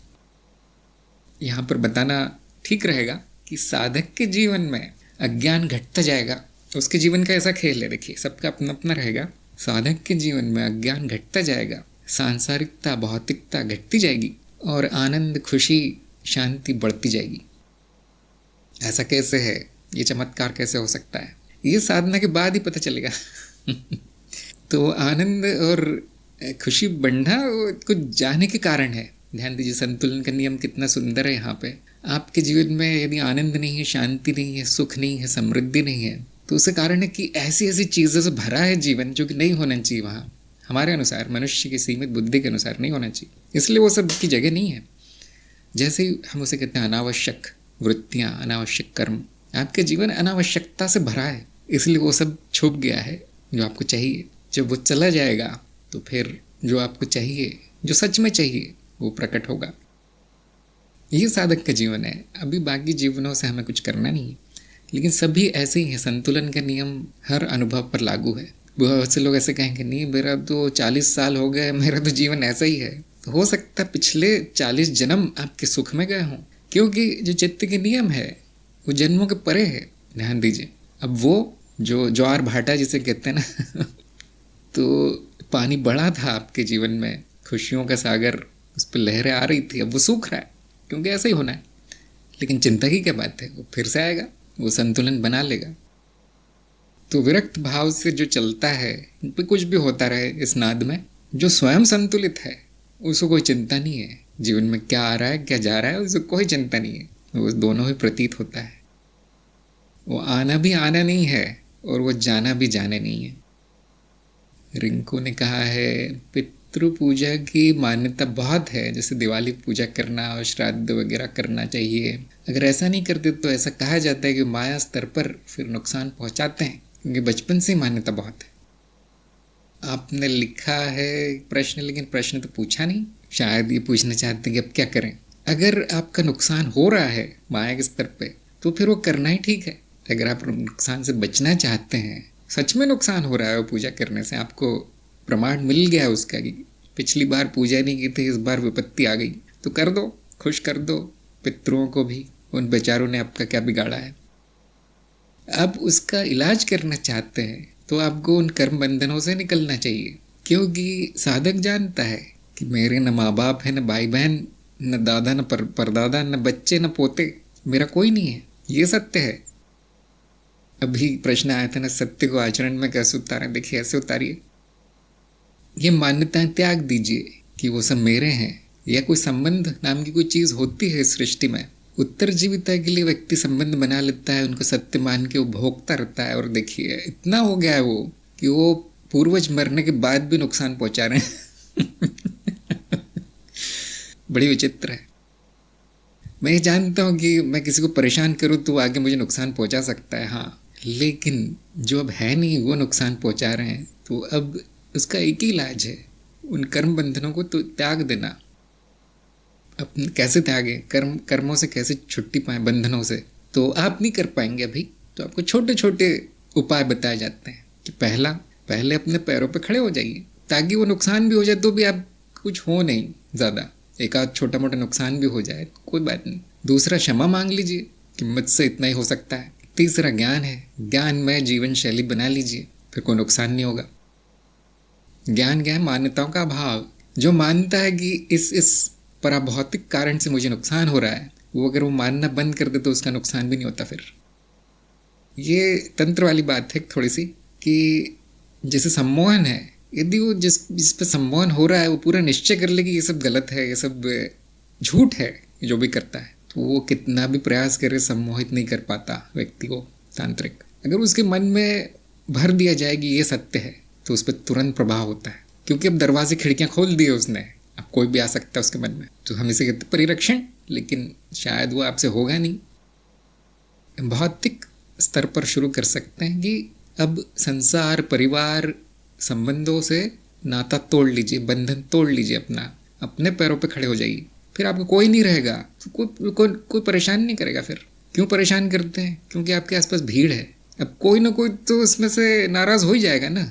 [SPEAKER 1] यहाँ पर बताना ठीक रहेगा कि साधक के जीवन में अज्ञान घटता जाएगा। उसके जीवन का ऐसा खेल है, देखिए सबका अपना अपना रहेगा। साधक के जीवन में अज्ञान घटता जाएगा, सांसारिकता भौतिकता घटती जाएगी और आनंद खुशी शांति बढ़ती जाएगी। ऐसा कैसे है, ये चमत्कार कैसे हो सकता है, ये साधना के बाद ही पता चलेगा। तो आनंद और खुशी बढ़ना कुछ जाने के कारण है। ध्यान दीजिए संतुलन का नियम कितना सुंदर है। यहाँ पे आपके जीवन में यदि आनंद नहीं है, शांति नहीं है, सुख नहीं है, समृद्धि नहीं है, तो उसका कारण है कि ऐसी ऐसी चीज़ों से भरा है जीवन जो कि नहीं होना चाहिए वहाँ। हमारे अनुसार, मनुष्य की सीमित बुद्धि के अनुसार नहीं होना चाहिए, इसलिए वो सब की जगह नहीं है। जैसे हम उसे कहते हैं अनावश्यक वृत्तियाँ, अनावश्यक कर्म। आपके जीवन अनावश्यकता से भरा है, इसलिए वो सब छुप गया है जो आपको चाहिए। जब वो चला जाएगा तो फिर जो आपको चाहिए, जो सच में चाहिए, वो प्रकट होगा। ये साधक का जीवन है। अभी बाकी जीवनों से हमें कुछ करना नहीं है, लेकिन सभी ऐसे ही हैं। संतुलन का नियम हर अनुभव पर लागू है। बहुत से लोग ऐसे कहेंगे, नहीं मेरा तो 40 साल हो गए, मेरा तो जीवन ऐसा ही है। तो हो सकता है पिछले 40 जन्म आपके सुख में गए हों, क्योंकि जो चित्त के नियम है वो जन्मों के परे है। ध्यान दीजिए। अब वो जो ज्वार भाटा जिसे कहते हैं ना, तो पानी बढ़ा था आपके जीवन में, खुशियों का सागर, उस पर लहरें आ रही थी, अब वो सूख रहा है, क्योंकि ऐसा ही होना है। लेकिन चिंता की क्या बात है, वो फिर से आएगा, वो संतुलन बना लेगा। तो विरक्त भाव से जो चलता है, कुछ भी होता रहे इस नाद में, जो स्वयं संतुलित है उसको कोई चिंता नहीं है। जीवन में क्या आ रहा है क्या जा रहा है उसको कोई चिंता नहीं है। वो दोनों ही प्रतीत होता है। वो आना भी आना नहीं है और वो जाना भी जाने नहीं है। रिंकू ने कहा है, पितृ पूजा की मान्यता बहुत है, जैसे दिवाली पूजा करना और श्राद्ध वगैरह करना चाहिए। अगर ऐसा नहीं करते तो ऐसा कहा जाता है कि माया स्तर पर फिर नुकसान पहुंचाते हैं, क्योंकि बचपन से ही मान्यता बहुत है। आपने लिखा है प्रश्न, लेकिन प्रश्न तो पूछा नहीं। शायद ये पूछना चाहते हैं कि अब क्या करें। अगर आपका नुकसान हो रहा है माया के स्तर पे, तो फिर वो करना ही ठीक है। अगर आप नुकसान से बचना चाहते हैं, सच में नुकसान हो रहा है वो पूजा करने से, आपको प्रमाण मिल गया उसका कि पिछली बार पूजा नहीं की थी, इस बार विपत्ति आ गई, तो कर दो, खुश कर दो पितरों को भी, उन बेचारों ने आपका क्या बिगाड़ा है। अब उसका इलाज करना चाहते हैं तो आपको उन कर्म बंधनों से निकलना चाहिए, क्योंकि साधक जानता है कि मेरे न माँ बाप है, न भाई बहन, न दादा, न परदादा, न बच्चे, न पोते, मेरा कोई नहीं है। ये सत्य है। अभी प्रश्न आया था ना, सत्य को आचरण में कैसे उतारें। देखिए ऐसे उतारिए, ये मान्यताएं त्याग दीजिए कि वो सब मेरे हैं, या कोई संबंध नाम की कोई चीज़ होती है इस सृष्टि में। उत्तरजीविता के लिए व्यक्ति संबंध बना लेता है, उनको सत्य मान के वो भोगता रहता है, और देखिए इतना हो गया है वो कि वो पूर्वज मरने के बाद भी नुकसान पहुंचा रहे हैं। बड़ी विचित्र है। मैं जानता हूँ कि मैं किसी को परेशान करूँ तो आगे मुझे नुकसान पहुंचा सकता है, हाँ, लेकिन जो अब है नहीं वो नुकसान पहुंचा रहे हैं, तो अब उसका एक ही इलाज है, उन कर्म बंधनों को तो त्याग देना। अब कैसे त्यागे, कर्मों से कैसे छुट्टी पाए, बंधनों से, तो आप नहीं कर पाएंगे अभी। तो आपको छोटे छोटे उपाय बताए जाते हैं कि पहले अपने पैरों पे खड़े हो जाइए, ताकि वो नुकसान भी हो जाए तो भी आप कुछ हो नहीं ज़्यादा, एक आध छोटा मोटा नुकसान भी हो जाए कोई बात नहीं। दूसरा, क्षमा मांग लीजिए कि मुझसे इतना ही हो सकता है, तीसरा ज्ञान है, ज्ञानमय जीवन शैली बना लीजिए, फिर कोई नुकसान नहीं होगा। ज्ञान क्या है? मान्यताओं का अभाव। जो मानता है कि इस पराभौतिक कारण से मुझे नुकसान हो रहा है, वो अगर वो मानना बंद कर दे तो उसका नुकसान भी नहीं होता। फिर ये तंत्र वाली बात है थोड़ी सी, कि जैसे सम्मोहन है, यदि वो जिस पे सम्मोहन हो रहा है वो पूरा निश्चय कर ले कि ये सब गलत है, ये सब झूठ है जो भी करता है, तो वो कितना भी प्रयास करे सम्मोहित नहीं कर पाता व्यक्ति को तांत्रिक। अगर उसके मन में भर दिया जाए कि ये सत्य है तो उस पर तुरंत प्रभाव होता है, क्योंकि अब दरवाजे खिड़कियां खोल दिए उसने, अब कोई भी आ सकता है उसके मन में। तो हम इसे कहते परिरक्षण, लेकिन शायद वो आपसे होगा नहीं। भौतिक स्तर पर शुरू कर सकते हैं कि अब संसार परिवार संबंधों से नाता तोड़ लीजिए, बंधन तोड़ लीजिए, अपने पैरों पे खड़े हो जाइए, फिर आपको कोई नहीं रहेगा, तो कोई परेशान नहीं करेगा। फिर क्यों परेशान करते हैं? क्योंकि आपके आसपास भीड़ है, अब कोई ना कोई तो उसमें से नाराज हो ही जाएगा ना।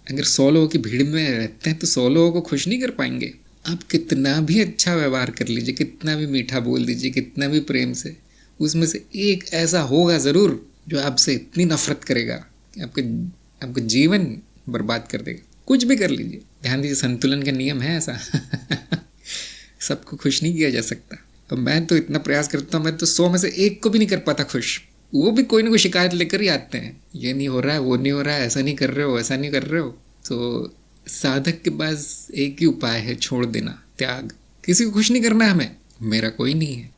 [SPEAKER 1] अगर 100 लोगों की भीड़ में रहते हैं तो 100 लोगों को खुश नहीं कर पाएंगे। आप कितना भी अच्छा व्यवहार कर लीजिए, कितना भी मीठा बोल दीजिए, कितना भी प्रेम से, उसमें से एक ऐसा होगा ज़रूर जो आपसे इतनी नफरत करेगा कि आपका जीवन बर्बाद कर देगा। कुछ भी कर लीजिए, ध्यान दीजिए संतुलन का नियम है ऐसा। सबको खुश नहीं किया जा सकता। अब मैं तो इतना प्रयास करता हूँ, मैं तो 100 में से एक को भी नहीं कर पाता खुश। वो भी कोई ना कोई शिकायत लेकर ही आते हैं, ये नहीं हो रहा है, वो नहीं हो रहा है, ऐसा नहीं कर रहे हो, ऐसा नहीं कर रहे हो। तो साधक के पास एक ही उपाय है, छोड़ देना, त्याग। किसी को खुश नहीं करना है हमें, मेरा कोई नहीं है।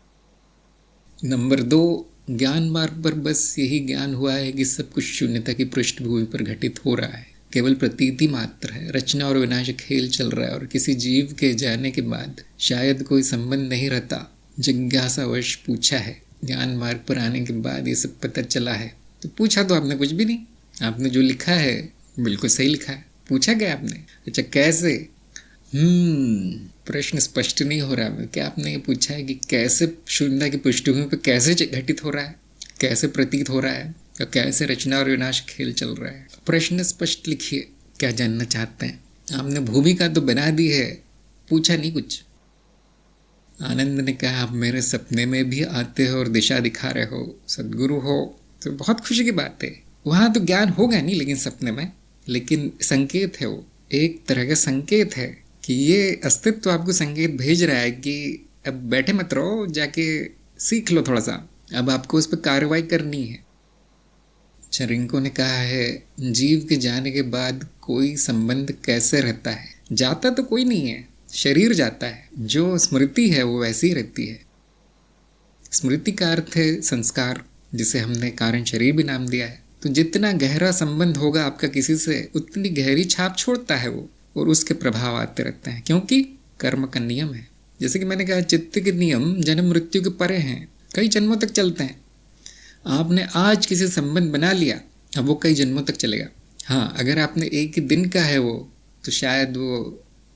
[SPEAKER 1] नंबर 2, ज्ञान मार्ग पर बस यही ज्ञान हुआ है कि सब कुछ शून्यता की पृष्ठभूमि पर घटित हो रहा है, केवल प्रतीति मात्र है, रचना और विनाश खेल चल रहा है, और किसी जीव के जाने के बाद शायद कोई संबंध नहीं रहता। जिज्ञासावश पूछा है, ज्ञान मार्ग पर आने के बाद ये सब पता चला है। तो पूछा तो आपने कुछ भी नहीं, आपने जो लिखा है बिल्कुल सही लिखा है। पूछा क्या आपने? अच्छा कैसे? प्रश्न स्पष्ट नहीं हो रहा। क्या आपने ये पूछा है कि कैसे शून्यता की पृष्ठभूमि पर कैसे घटित हो रहा है, कैसे प्रतीत हो रहा है, या कैसे रचना और विनाश खेल चल रहा है? प्रश्न स्पष्ट लिखिए, क्या जानना चाहते हैं? आपने भूमिका तो बना दी है, पूछा नहीं कुछ। आनंद ने कहा, आप मेरे सपने में भी आते हो और दिशा दिखा रहे हो, सद्गुरु हो, तो बहुत खुशी की बात है। वहाँ तो ज्ञान होगा नहीं लेकिन सपने में, लेकिन संकेत है, वो एक तरह का संकेत है कि ये अस्तित्व आपको संकेत भेज रहा है कि अब बैठे मत रहो, जाके सीख लो थोड़ा सा, अब आपको उस पर कार्रवाई करनी है। चरिंको ने कहा है, जीव के जाने के बाद कोई संबंध कैसे रहता है? जाता तो कोई नहीं है, शरीर जाता है, जो स्मृति है वो वैसी ही रहती है। स्मृति का अर्थ है संस्कार, जिसे हमने कारण शरीर भी नाम दिया है। तो जितना गहरा संबंध होगा आपका किसी से, उतनी गहरी छाप छोड़ता है वो, और उसके प्रभाव आते रहते हैं, क्योंकि कर्म का नियम है। जैसे कि मैंने कहा, चित्त के नियम जन्म मृत्यु के परे हैं, कई जन्मों तक चलते हैं। आपने आज किसी संबंध बना लिया, अब वो कई जन्मों तक चलेगा। हाँ, अगर आपने एक ही दिन का है वो, तो शायद वो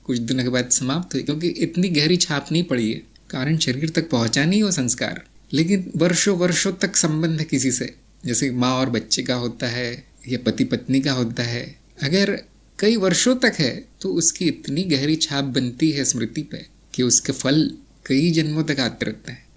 [SPEAKER 1] कुछ दिनों के बाद समाप्त हुई, क्योंकि इतनी गहरी छाप नहीं पड़ी है, कारण शरीर तक पहुंचा नहीं वो संस्कार। लेकिन वर्षों वर्षों तक संबंध है किसी से, जैसे माँ और बच्चे का होता है या पति पत्नी का होता है, अगर कई वर्षों तक है तो उसकी इतनी गहरी छाप बनती है स्मृति पे कि उसके फल कई जन्मों तक आते रहते हैं।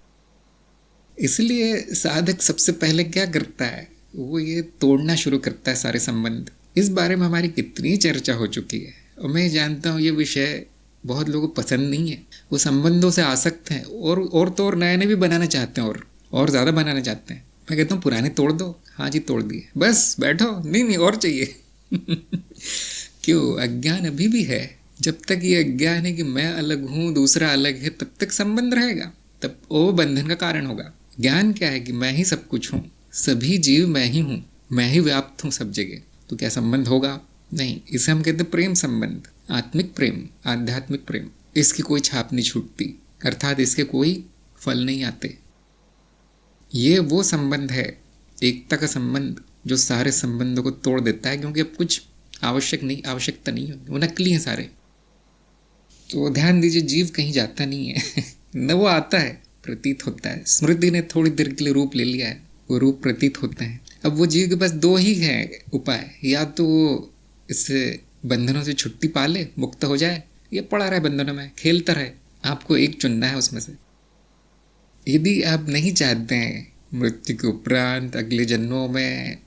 [SPEAKER 1] इसलिए साधक सबसे पहले क्या करता है, वो ये तोड़ना शुरू करता है सारे संबंध। इस बारे में हमारी कितनी चर्चा हो चुकी है, और मैं जानता हूँ ये विषय बहुत लोगों को पसंद नहीं है। वो संबंधों से आसक्त हैं, और तो और नए नए भी बनाना चाहते हैं, और ज़्यादा बनाना चाहते हैं। मैं कहता हूँ पुराने तोड़ दो। हाँ जी, तोड़ दिए, बस बैठो, नहीं और चाहिए। क्यों? अज्ञान अभी भी है। जब तक ये अज्ञान है कि मैं अलग हूँ, दूसरा अलग है, तब तक संबंध रहेगा, तब वो बंधन का कारण होगा। ज्ञान क्या है कि मैं ही सब कुछ हूँ, सभी जीव मैं ही हूँ, मैं ही व्याप्त हूँ सब जगह, तो क्या संबंध होगा? नहीं। इसे हम कहते प्रेम संबंध, आत्मिक प्रेम, आध्यात्मिक प्रेम। इसकी कोई छाप नहीं छूटती, अर्थात इसके कोई फल नहीं आते। ये वो संबंध है, एकता का संबंध, जो सारे संबंधों को तोड़ देता है, क्योंकि अब कुछ आवश्यकता नहीं है, वो नकली हैं सारे। तो ध्यान दीजिए, जीव कहीं जाता नहीं है। न वो आता है, प्रतीत होता है। स्मृति ने थोड़ी देर के लिए रूप ले लिया है, वो रूप प्रतीत होते हैं। अब वो जीव के पास 2 ही हैं उपाय, या तो वो इससे बंधनों से छुट्टी पा ले, मुक्त हो जाए, या पड़ा रहे बंधनों में, खेलता रहे। आपको एक चुनना है उसमें से। यदि आप नहीं चाहते हैं मृत्यु के उपरांत अगले जन्मों में,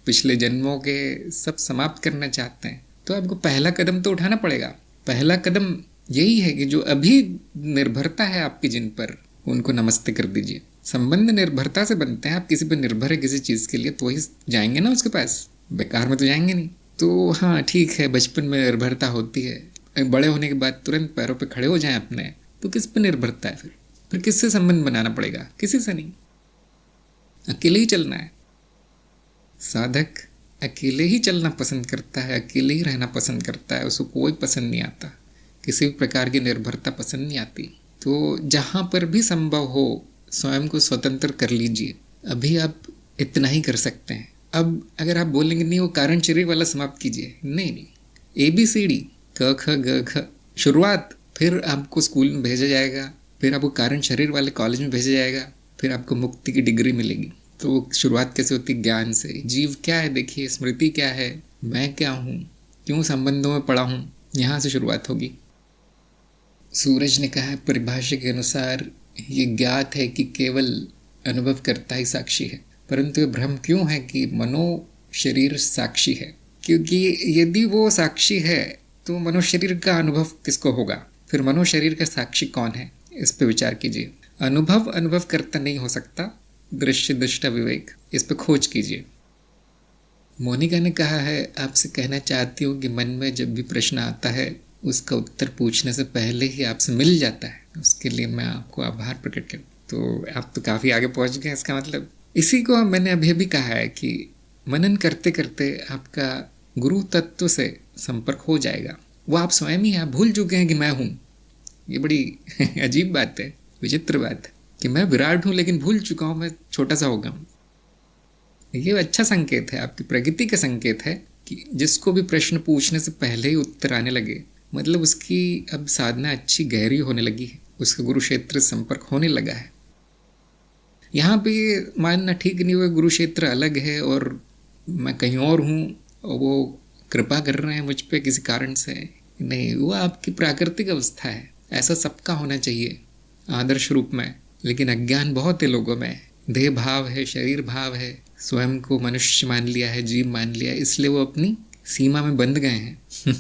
[SPEAKER 1] पिछले जन्मों के सब समाप्त करना चाहते हैं, तो आपको पहला कदम तो उठाना पड़ेगा। पहला कदम यही है कि जो अभी निर्भरता है आपकी जिन पर, उनको नमस्ते कर दीजिए। संबंध निर्भरता से बनते हैं। आप किसी पर निर्भर है किसी चीज़ के लिए, तो वही जाएंगे ना उसके पास, बेकार में तो जाएंगे नहीं। तो हाँ ठीक है, बचपन में निर्भरता होती है, बड़े होने के बाद तुरंत पैरों पे खड़े हो जाएं अपने, तो किस पे निर्भरता है फिर किससे संबंध बनाना पड़ेगा? किसी से नहीं, अकेले ही चलना है। साधक अकेले ही चलना पसंद करता है, अकेले ही रहना पसंद करता है, उसको कोई पसंद नहीं आता, किसी भी प्रकार की निर्भरता पसंद नहीं आती। तो जहाँ पर भी संभव हो स्वयं को स्वतंत्र कर लीजिए। अभी आप इतना ही कर सकते हैं। अब अगर आप बोलेंगे नहीं वो कारण शरीर वाला समाप्त कीजिए, नहीं, ABCD क ख ग घ शुरुआत, फिर आपको स्कूल में भेजा जाएगा, फिर आपको कारण शरीर वाले कॉलेज में भेजा जाएगा, फिर आपको मुक्ति की डिग्री मिलेगी। तो शुरुआत कैसे होती? ज्ञान से। जीव क्या है देखिए, स्मृति क्या है, मैं क्या हूँ, क्यों संबंधों में पड़ा हूँ, यहाँ से शुरुआत होगी। सूरज ने कहा है परिभाषा के अनुसार ये ज्ञात है कि केवल अनुभव करता ही साक्षी है, परंतु ये भ्रम क्यों है कि मनो शरीर साक्षी है? क्योंकि यदि वो साक्षी है तो मनो शरीर का अनुभव किसको होगा? फिर मनो शरीर का साक्षी कौन है? इस पे विचार कीजिए। अनुभव करता नहीं हो सकता, दृश्य दृष्टा विवेक, इस पे खोज कीजिए। मोनिका ने कहा है आपसे कहना चाहती हूँ कि मन में जब भी प्रश्न आता है उसका उत्तर पूछने से पहले ही आपसे मिल जाता है, उसके लिए मैं आपको आभार प्रकट करूँ। तो आप तो काफ़ी आगे पहुँच गए, इसका मतलब इसी को मैंने अभी अभी कहा है कि मनन करते करते आपका गुरु तत्व से संपर्क हो जाएगा। वो आप स्वयं ही, आप भूल चुके हैं कि मैं हूँ। ये बड़ी अजीब बात है, विचित्र बात है कि मैं विराट हूँ लेकिन भूल चुका हूँ मैं छोटा सा हो गया हूँ। ये अच्छा संकेत है, आपकी प्रगति का संकेत है कि जिसको भी प्रश्न पूछने से पहले ही उत्तर आने लगे, मतलब उसकी अब साधना अच्छी गहरी होने लगी है, उसका गुरु क्षेत्र संपर्क होने लगा है। यहाँ पे मानना ठीक नहीं हुआ गुरु क्षेत्र अलग है और मैं कहीं और हूँ और वो कृपा कर रहे हैं मुझ पे किसी कारण से। नहीं, वो आपकी प्राकृतिक अवस्था है, ऐसा सबका होना चाहिए आदर्श रूप में। लेकिन अज्ञान बहुत है लोगों में, देह भाव है, शरीर भाव है, स्वयं को मनुष्य मान लिया है, जीव मान लिया है, इसलिए वो अपनी सीमा में बंध गए हैं।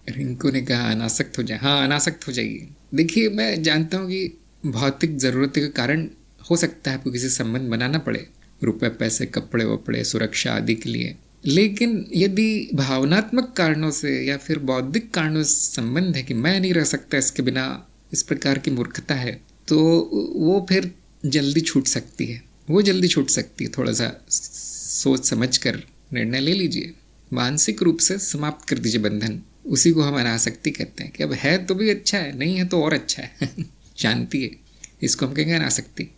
[SPEAKER 1] रिंकू ने कहा अनासक्त हो जाए। हाँ, अनासक्त हो जाइए। देखिए, मैं जानता हूँ कि भौतिक ज़रूरतों के कारण हो सकता है आपको किसी संबंध बनाना पड़े, रुपए पैसे कपड़े वपड़े सुरक्षा आदि के लिए, लेकिन यदि भावनात्मक कारणों से या फिर बौद्धिक कारणों से संबंध है कि मैं नहीं रह सकता इसके बिना, इस प्रकार की मूर्खता है, तो वो फिर जल्दी छूट सकती है, वो जल्दी छूट सकती है। थोड़ा सा सोच समझ कर निर्णय ले लीजिए, मानसिक रूप से समाप्त कर दीजिए बंधन। उसी को हम अनासक्ति कहते हैं कि अब है तो भी अच्छा है, नहीं है तो और अच्छा है। शांति है, इसको हम कहेंगे अनासक्ति।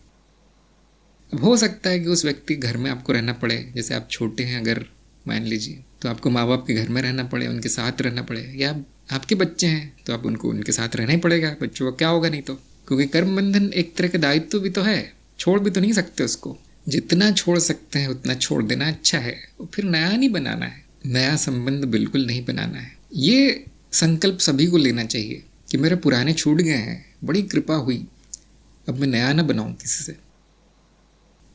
[SPEAKER 1] अब हो सकता है कि उस व्यक्ति घर में आपको रहना पड़े, जैसे आप छोटे हैं अगर मान लीजिए, तो आपको माँ बाप के घर में रहना पड़े, उनके साथ रहना पड़े, या आपके बच्चे हैं तो आप उनको उनके साथ रहना ही पड़ेगा। बच्चों का क्या होगा नहीं तो, क्योंकि कर्म बंधन एक तरह का दायित्व भी तो है, छोड़ भी तो नहीं सकते उसको। जितना छोड़ सकते हैं उतना छोड़ देना अच्छा है, फिर नया नहीं बनाना है, नया संबंध बिल्कुल नहीं बनाना है। ये संकल्प सभी को लेना चाहिए कि मेरे पुराने छूट गए हैं, बड़ी कृपा हुई, अब मैं नया ना बनाऊं किसी से।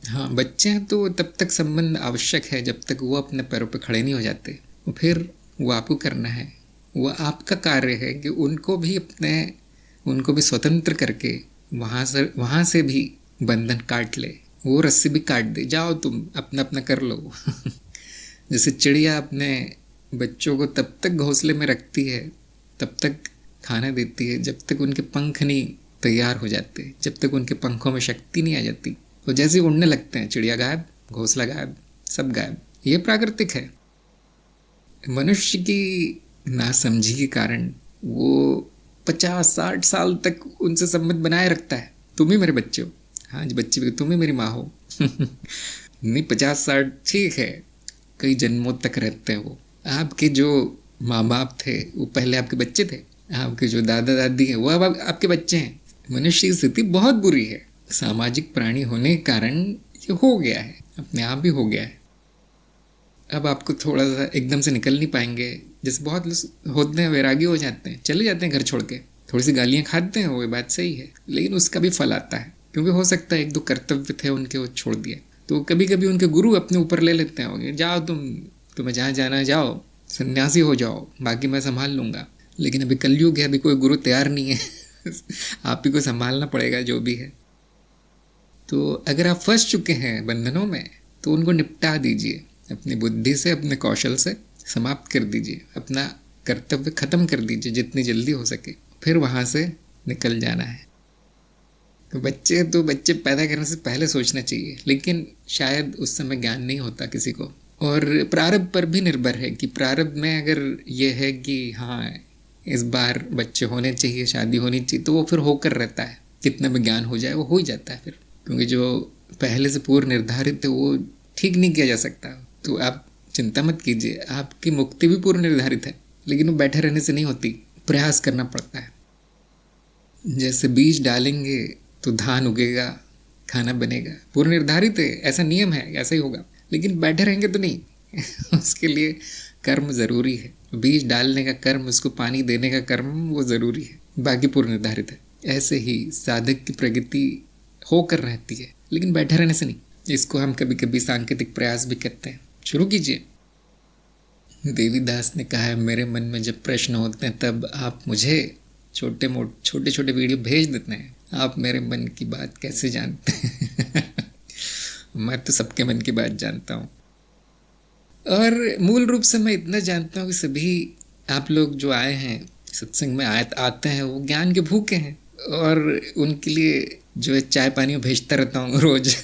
[SPEAKER 1] हाँ, बच्चे हैं तो तब तक संबंध आवश्यक है जब तक वो अपने पैरों पर खड़े नहीं हो जाते, फिर वो आपको करना है, वो आपका कार्य है कि उनको भी स्वतंत्र करके वहाँ से भी बंधन काट ले, वो रस्सी भी काट दे, जाओ तुम अपना अपना कर लो। जैसे चिड़िया अपने बच्चों को तब तक घोंसले में रखती है, तब तक खाना देती है जब तक उनके पंख नहीं तैयार हो जाते, जब तक उनके पंखों में शक्ति नहीं आ जाती। तो जैसे उड़ने लगते हैं, चिड़िया गायब, घोंसला गायब, सब गायब। ये प्राकृतिक है। मनुष्य की नासमझी के कारण वो 50-60 साल तक उनसे संबंध बनाए रखता है। तुम ही मेरे बच्चे हो, हाँ जी बच्चे भी, तुम ही मेरी माँ हो। नहीं, 50-60 ठीक है, कई जन्मों तक रहते हैं वो। आपके जो माँ बाप थे वो पहले आपके बच्चे थे, आपके जो दादा दादी हैं वो अब आपके बच्चे हैं। मनुष्य की स्थिति बहुत बुरी है, सामाजिक प्राणी होने के कारण ये हो गया है, अपने आप ही हो गया है। अब आपको थोड़ा सा एकदम से निकल नहीं पाएंगे, जैसे बहुत लोग होते हैं वैरागी हो जाते हैं, चले जाते हैं घर छोड़ के, थोड़ी सी गालियाँ खाते हैं, वो बात सही है, लेकिन उसका भी फल आता है। क्योंकि हो सकता है एक दो कर्तव्य थे उनके, वो छोड़ दिए। तो कभी कभी उनके गुरु अपने ऊपर ले लेते हैं, जाओ तुम्हें जहाँ जाना है जाओ, सन्यासी हो जाओ, बाकी मैं संभाल लूँगा। लेकिन अभी कलयुग है, अभी कोई गुरु तैयार नहीं है आप ही को संभालना पड़ेगा जो भी है। तो अगर आप फंस चुके हैं बंधनों में तो उनको निपटा दीजिए, अपनी बुद्धि से, अपने कौशल से समाप्त कर दीजिए, अपना कर्तव्य खत्म कर दीजिए जितनी जल्दी हो सके, फिर वहाँ से निकल जाना है। तो बच्चे पैदा करने से पहले सोचना चाहिए, लेकिन शायद उस समय ज्ञान नहीं होता किसी को। और प्रारब्ध पर भी निर्भर है कि प्रारब्ध में अगर ये है कि हाँ इस बार बच्चे होने चाहिए, शादी होनी चाहिए, तो वो फिर होकर रहता है, कितना भी ज्ञान हो जाए वो हो ही जाता है फिर, क्योंकि जो पहले से पूर्व निर्धारित है वो ठीक नहीं किया जा सकता। तो आप चिंता मत कीजिए, आपकी मुक्ति भी पूर्व निर्धारित है, लेकिन वो बैठे रहने से नहीं होती, प्रयास करना पड़ता है। जैसे बीज डालेंगे तो धान उगेगा, खाना बनेगा, पूर्व निर्धारित है, ऐसा नियम है, ऐसा ही होगा, लेकिन बैठे रहेंगे तो नहीं उसके लिए कर्म ज़रूरी है, बीज डालने का कर्म, उसको पानी देने का कर्म वो ज़रूरी है, बाकी पूर्व निर्धारित है। ऐसे ही साधक की प्रगति होकर रहती है, लेकिन बैठे रहने से नहीं। इसको हम कभी कभी सांकेतिक प्रयास भी कहते हैं। शुरू कीजिए। देवीदास ने कहा है, मेरे मन में जब प्रश्न होते हैं तब आप मुझे छोटे छोटे वीडियो भेज देते हैं, आप मेरे मन की बात कैसे जानते हैं मैं तो सबके मन की बात जानता हूँ। और मूल रूप से मैं इतना जानता हूँ कि सभी आप लोग जो आए हैं सत्संग में आते हैं वो ज्ञान के भूखे हैं, और उनके लिए जो है चाय पानी भेजता रहता हूँ रोज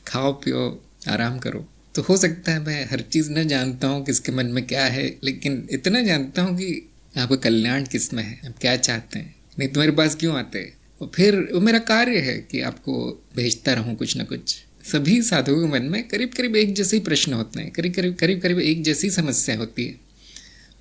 [SPEAKER 1] खाओ पियो आराम करो। तो हो सकता है मैं हर चीज़ न जानता हूँ किसके मन में क्या है, लेकिन इतना जानता हूँ कि आपका कल्याण किस में है, आप क्या चाहते हैं, नहीं तो मेरे पास क्यों आते हैं। और फिर वो मेरा कार्य है कि आपको भेजता रहूं कुछ ना कुछ। सभी साधुओं के मन में करीब करीब एक जैसे ही प्रश्न होते हैं, करीब करीब एक जैसी समस्या होती है,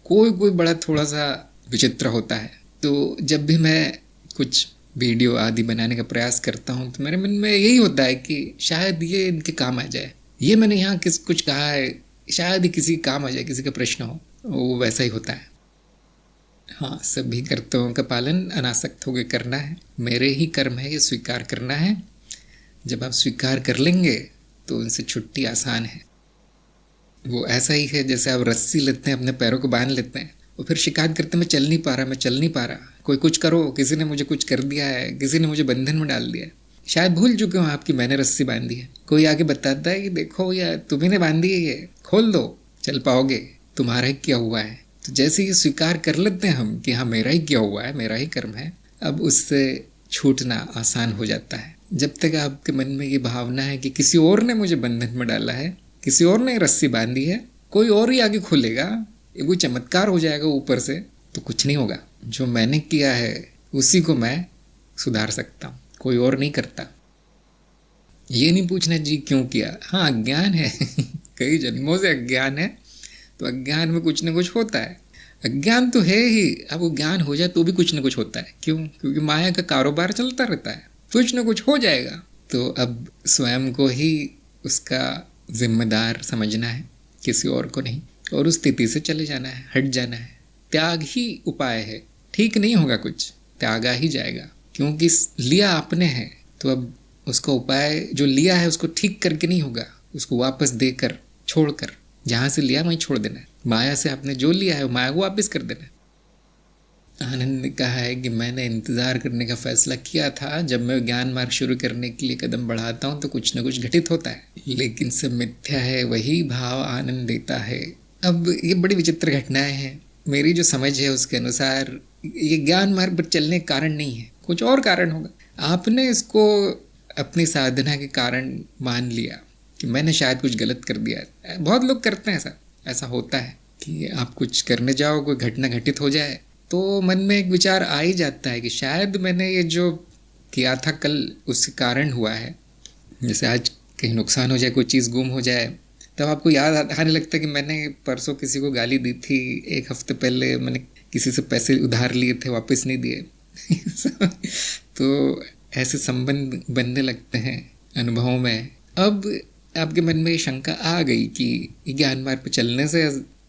[SPEAKER 1] कोई बड़ा थोड़ा सा विचित्र होता है। तो जब भी मैं कुछ वीडियो आदि बनाने का प्रयास करता हूँ तो मेरे मन में यही होता है कि शायद ये इनके काम आ जाए, ये मैंने यहाँ कुछ कहा है, शायद ही किसी काम आ जाए, किसी का प्रश्न हो, वो वैसा ही होता है। हाँ, सभी कर्तव्यों का पालन अनासक्त होकर करना है, मेरे ही कर्म है ये स्वीकार करना है। जब आप स्वीकार कर लेंगे तो उनसे छुट्टी आसान है। वो ऐसा ही है जैसे आप रस्सी लेते हैं, अपने पैरों को बांध लेते हैं, और फिर शिकायत करते हैं मैं चल नहीं पा रहा, कोई कुछ करो, किसी ने मुझे कुछ कर दिया है, किसी ने मुझे बंधन में डाल दिया है। शायद भूल चुके हो आपकी मैंने रस्सी बांधी है, कोई आके बताता है कि देखो यार तुम्ही ने बांधी है, ये खोल दो, चल पाओगे, तुम्हारा ही किया हुआ है। तो जैसे ये स्वीकार कर लेते हैं हम कि हाँ मेरा ही किया हुआ है, मेरा ही कर्म है, अब उससे छूटना आसान हो जाता है। जब तक आपके मन में ये भावना है कि किसी और ने मुझे बंधन में डाला है, किसी और ने रस्सी बांधी है, कोई और ही आगे खोलेगा, ये कोई चमत्कार हो जाएगा ऊपर से, तो कुछ नहीं होगा। जो मैंने किया है उसी को मैं सुधार सकता हूँ, कोई और नहीं करता। ये नहीं पूछना जी क्यों किया, हाँ अज्ञान है कई जन्मों से अज्ञान है, तो अज्ञान में कुछ ना कुछ होता है। अज्ञान तो है ही, अब वो ज्ञान हो जाए तो भी कुछ ना कुछ होता है। क्यों? क्योंकि माया का कारोबार चलता रहता है, कुछ ना कुछ हो जाएगा। तो अब स्वयं को ही उसका जिम्मेदार समझना है, किसी और को नहीं, और उस स्थिति से चले जाना है, हट जाना है। त्याग ही उपाय है, ठीक नहीं होगा कुछ, त्यागा ही जाएगा, क्योंकि लिया आपने है। तो अब उसका उपाय जो लिया है उसको ठीक करके नहीं होगा, उसको वापस देकर, छोड़कर, जहाँ से लिया वहीं छोड़ देना है। माया से आपने जो लिया है माया को वापस कर देना है। आनंद ने कहा है कि मैंने इंतज़ार करने का फैसला किया था, जब मैं ज्ञान मार्ग शुरू करने के लिए कदम बढ़ाता हूँ तो कुछ न कुछ घटित होता है, लेकिन सब मिथ्या है, वही भाव आनंद देता है। अब ये बड़ी विचित्र घटनाएं हैं। मेरी जो समझ है उसके अनुसार ये ज्ञान मार्ग पर चलने का कारण नहीं है, कुछ और कारण होगा। आपने इसको अपनी साधना के कारण मान लिया कि मैंने शायद कुछ गलत कर दिया है। बहुत लोग करते हैं ऐसा होता है कि आप कुछ करने जाओ, कोई घटना घटित हो जाए तो मन में एक विचार आ ही जाता है कि शायद मैंने ये जो किया था कल उसके कारण हुआ है। जैसे आज कहीं नुकसान हो जाए, कोई चीज़ गुम हो जाए, तब आपको याद आने लगता है कि मैंने परसों किसी को गाली दी थी, एक हफ्ते पहले मैंने किसी से पैसे उधार लिए थे, वापस नहीं दिए तो ऐसे संबंध बनने लगते हैं अनुभवों में। अब आपके मन में ये शंका आ गई कि ज्ञान मार्ग पर चलने से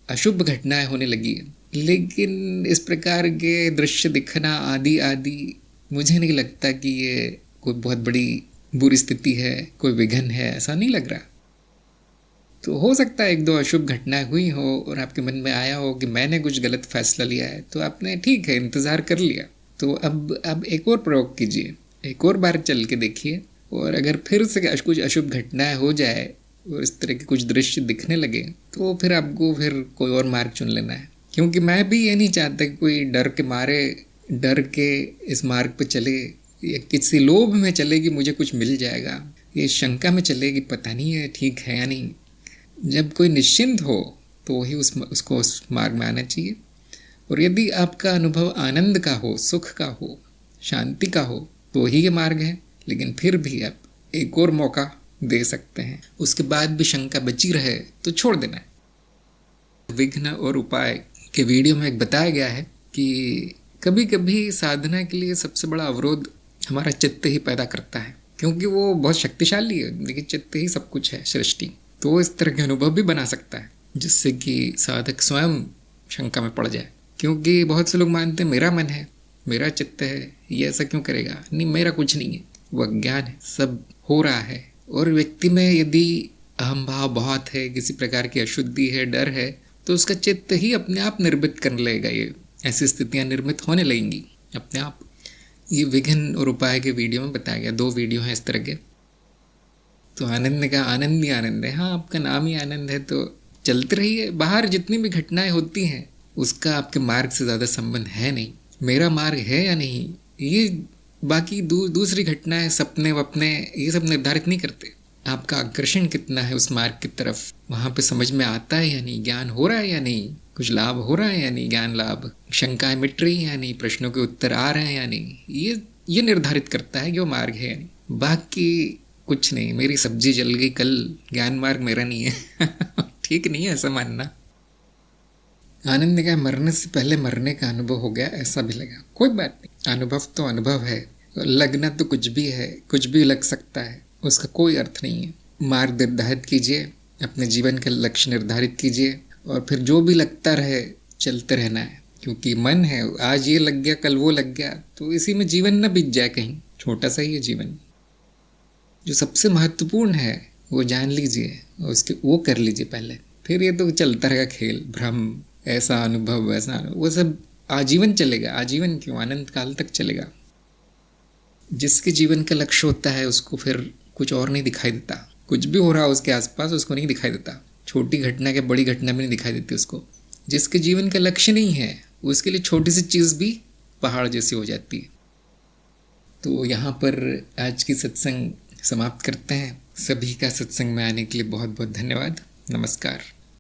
[SPEAKER 1] अशुभ घटनाएं होने लगी है, लेकिन इस प्रकार के दृश्य दिखना आदि मुझे नहीं लगता कि ये कोई बहुत बड़ी बुरी स्थिति है, कोई विघन है, ऐसा नहीं लग रहा। तो हो सकता है एक दो अशुभ घटनाएं हुई हो और आपके मन में आया हो कि मैंने कुछ गलत फैसला लिया है, तो आपने ठीक है इंतज़ार कर लिया। तो अब एक और प्रयोग कीजिए, एक और बार चल के देखिए, और अगर फिर से कुछ अशुभ घटनाएं हो जाए और इस तरह के कुछ दृश्य दिखने लगे, तो फिर आपको फिर कोई और मार्ग चुन लेना है। क्योंकि मैं भी ये नहीं चाहता कि कोई डर के इस मार्ग पे चले, या किसी लोभ में चले कि मुझे कुछ मिल जाएगा, ये शंका में चले कि पता नहीं है ठीक है या नहीं। जब कोई निश्चिंत हो तो ही उसको उस मार्ग में आना चाहिए। और यदि आपका अनुभव आनंद का हो, सुख का हो, शांति का हो, तो ही ये मार्ग है। लेकिन फिर भी आप एक और मौका दे सकते हैं, उसके बाद भी शंका बची रहे तो छोड़ देना है। विघ्न और उपाय के वीडियो में एक बताया गया है कि कभी कभी साधना के लिए सबसे बड़ा अवरोध हमारा चित्त ही पैदा करता है, क्योंकि वो बहुत शक्तिशाली है, लेकिन चित्त ही सब कुछ है, सृष्टि। तो इस तरह के अनुभव भी बना सकता है जिससे कि साधक स्वयं शंका में पड़ जाए। क्योंकि बहुत से लोग मानते हैं मेरा मन है, मेरा चित्त है, ये ऐसा क्यों करेगा, नहीं मेरा कुछ नहीं है, वो अज्ञान है, सब हो रहा है। और व्यक्ति में यदि अहम भाव बहुत है, किसी प्रकार की अशुद्धि है, डर है, तो उसका चित्त ही अपने आप निर्मित कर लेगा, ये ऐसी स्थितियाँ निर्मित होने लगेंगी अपने आप। ये विघ्न और उपाय के वीडियो में बताया गया, 2 वीडियो हैं इस तरह के। तो आनंद का आनंद ही आनंद है। हाँ, आपका नाम ही आनंद है, तो चलते रहिए। बाहर जितनी भी घटनाएं होती हैं उसका आपके मार्ग से ज़्यादा संबंध है नहीं। मेरा मार्ग है या नहीं, ये बाकी दूसरी घटनाएं, सपने वपने, ये सब निर्धारित नहीं करते। आपका आकर्षण कितना है उस मार्ग की तरफ, वहाँ पे समझ में आता है या नहीं, ज्ञान हो रहा है या नहीं, कुछ लाभ हो रहा है या नहीं, ज्ञान लाभ, शंकाएं मिट रही हैं या नहीं, प्रश्नों के उत्तर आ रहे हैं या नहीं, ये निर्धारित करता है कि वो मार्ग है या नहीं। बाकी कुछ नहीं। मेरी सब्जी जल गई कल, ज्ञान मार्ग मेरा नहीं है। ठीक नहीं है ऐसा मानना। आनंद ने कहा मरने से पहले मरने का अनुभव हो गया, ऐसा भी लगा। कोई बात नहीं, अनुभव तो अनुभव है, लगना तो कुछ भी है, कुछ भी लग सकता है, उसका कोई अर्थ नहीं है। मार्ग निर्धारित कीजिए, अपने जीवन का लक्ष्य निर्धारित कीजिए, और फिर जो भी लगता रहे चलते रहना है। क्योंकि मन है, आज ये लग गया कल वो लग गया, तो इसी में जीवन न बीत जाए कहीं। छोटा सा ही है जीवन। जो सबसे महत्वपूर्ण है वो जान लीजिए और उसके वो कर लीजिए पहले। फिर ये तो चलता रहेगा खेल, भ्रम, ऐसा अनुभव वैसा अनुभव, वो सब आजीवन चलेगा। आजीवन क्यों, अनंत काल तक चलेगा। जिसके जीवन का लक्ष्य होता है उसको फिर कुछ और नहीं दिखाई देता। कुछ भी हो रहा है उसके आसपास उसको नहीं दिखाई देता। छोटी घटना के बड़ी घटना भी नहीं दिखाई देती उसको। जिसके जीवन का लक्ष्य नहीं है उसके लिए छोटी सी चीज़ भी पहाड़ जैसी हो जाती है। तो यहाँ पर आज की सत्संग समाप्त करते हैं। सभी का सत्संग में आने के लिए बहुत बहुत धन्यवाद। नमस्कार।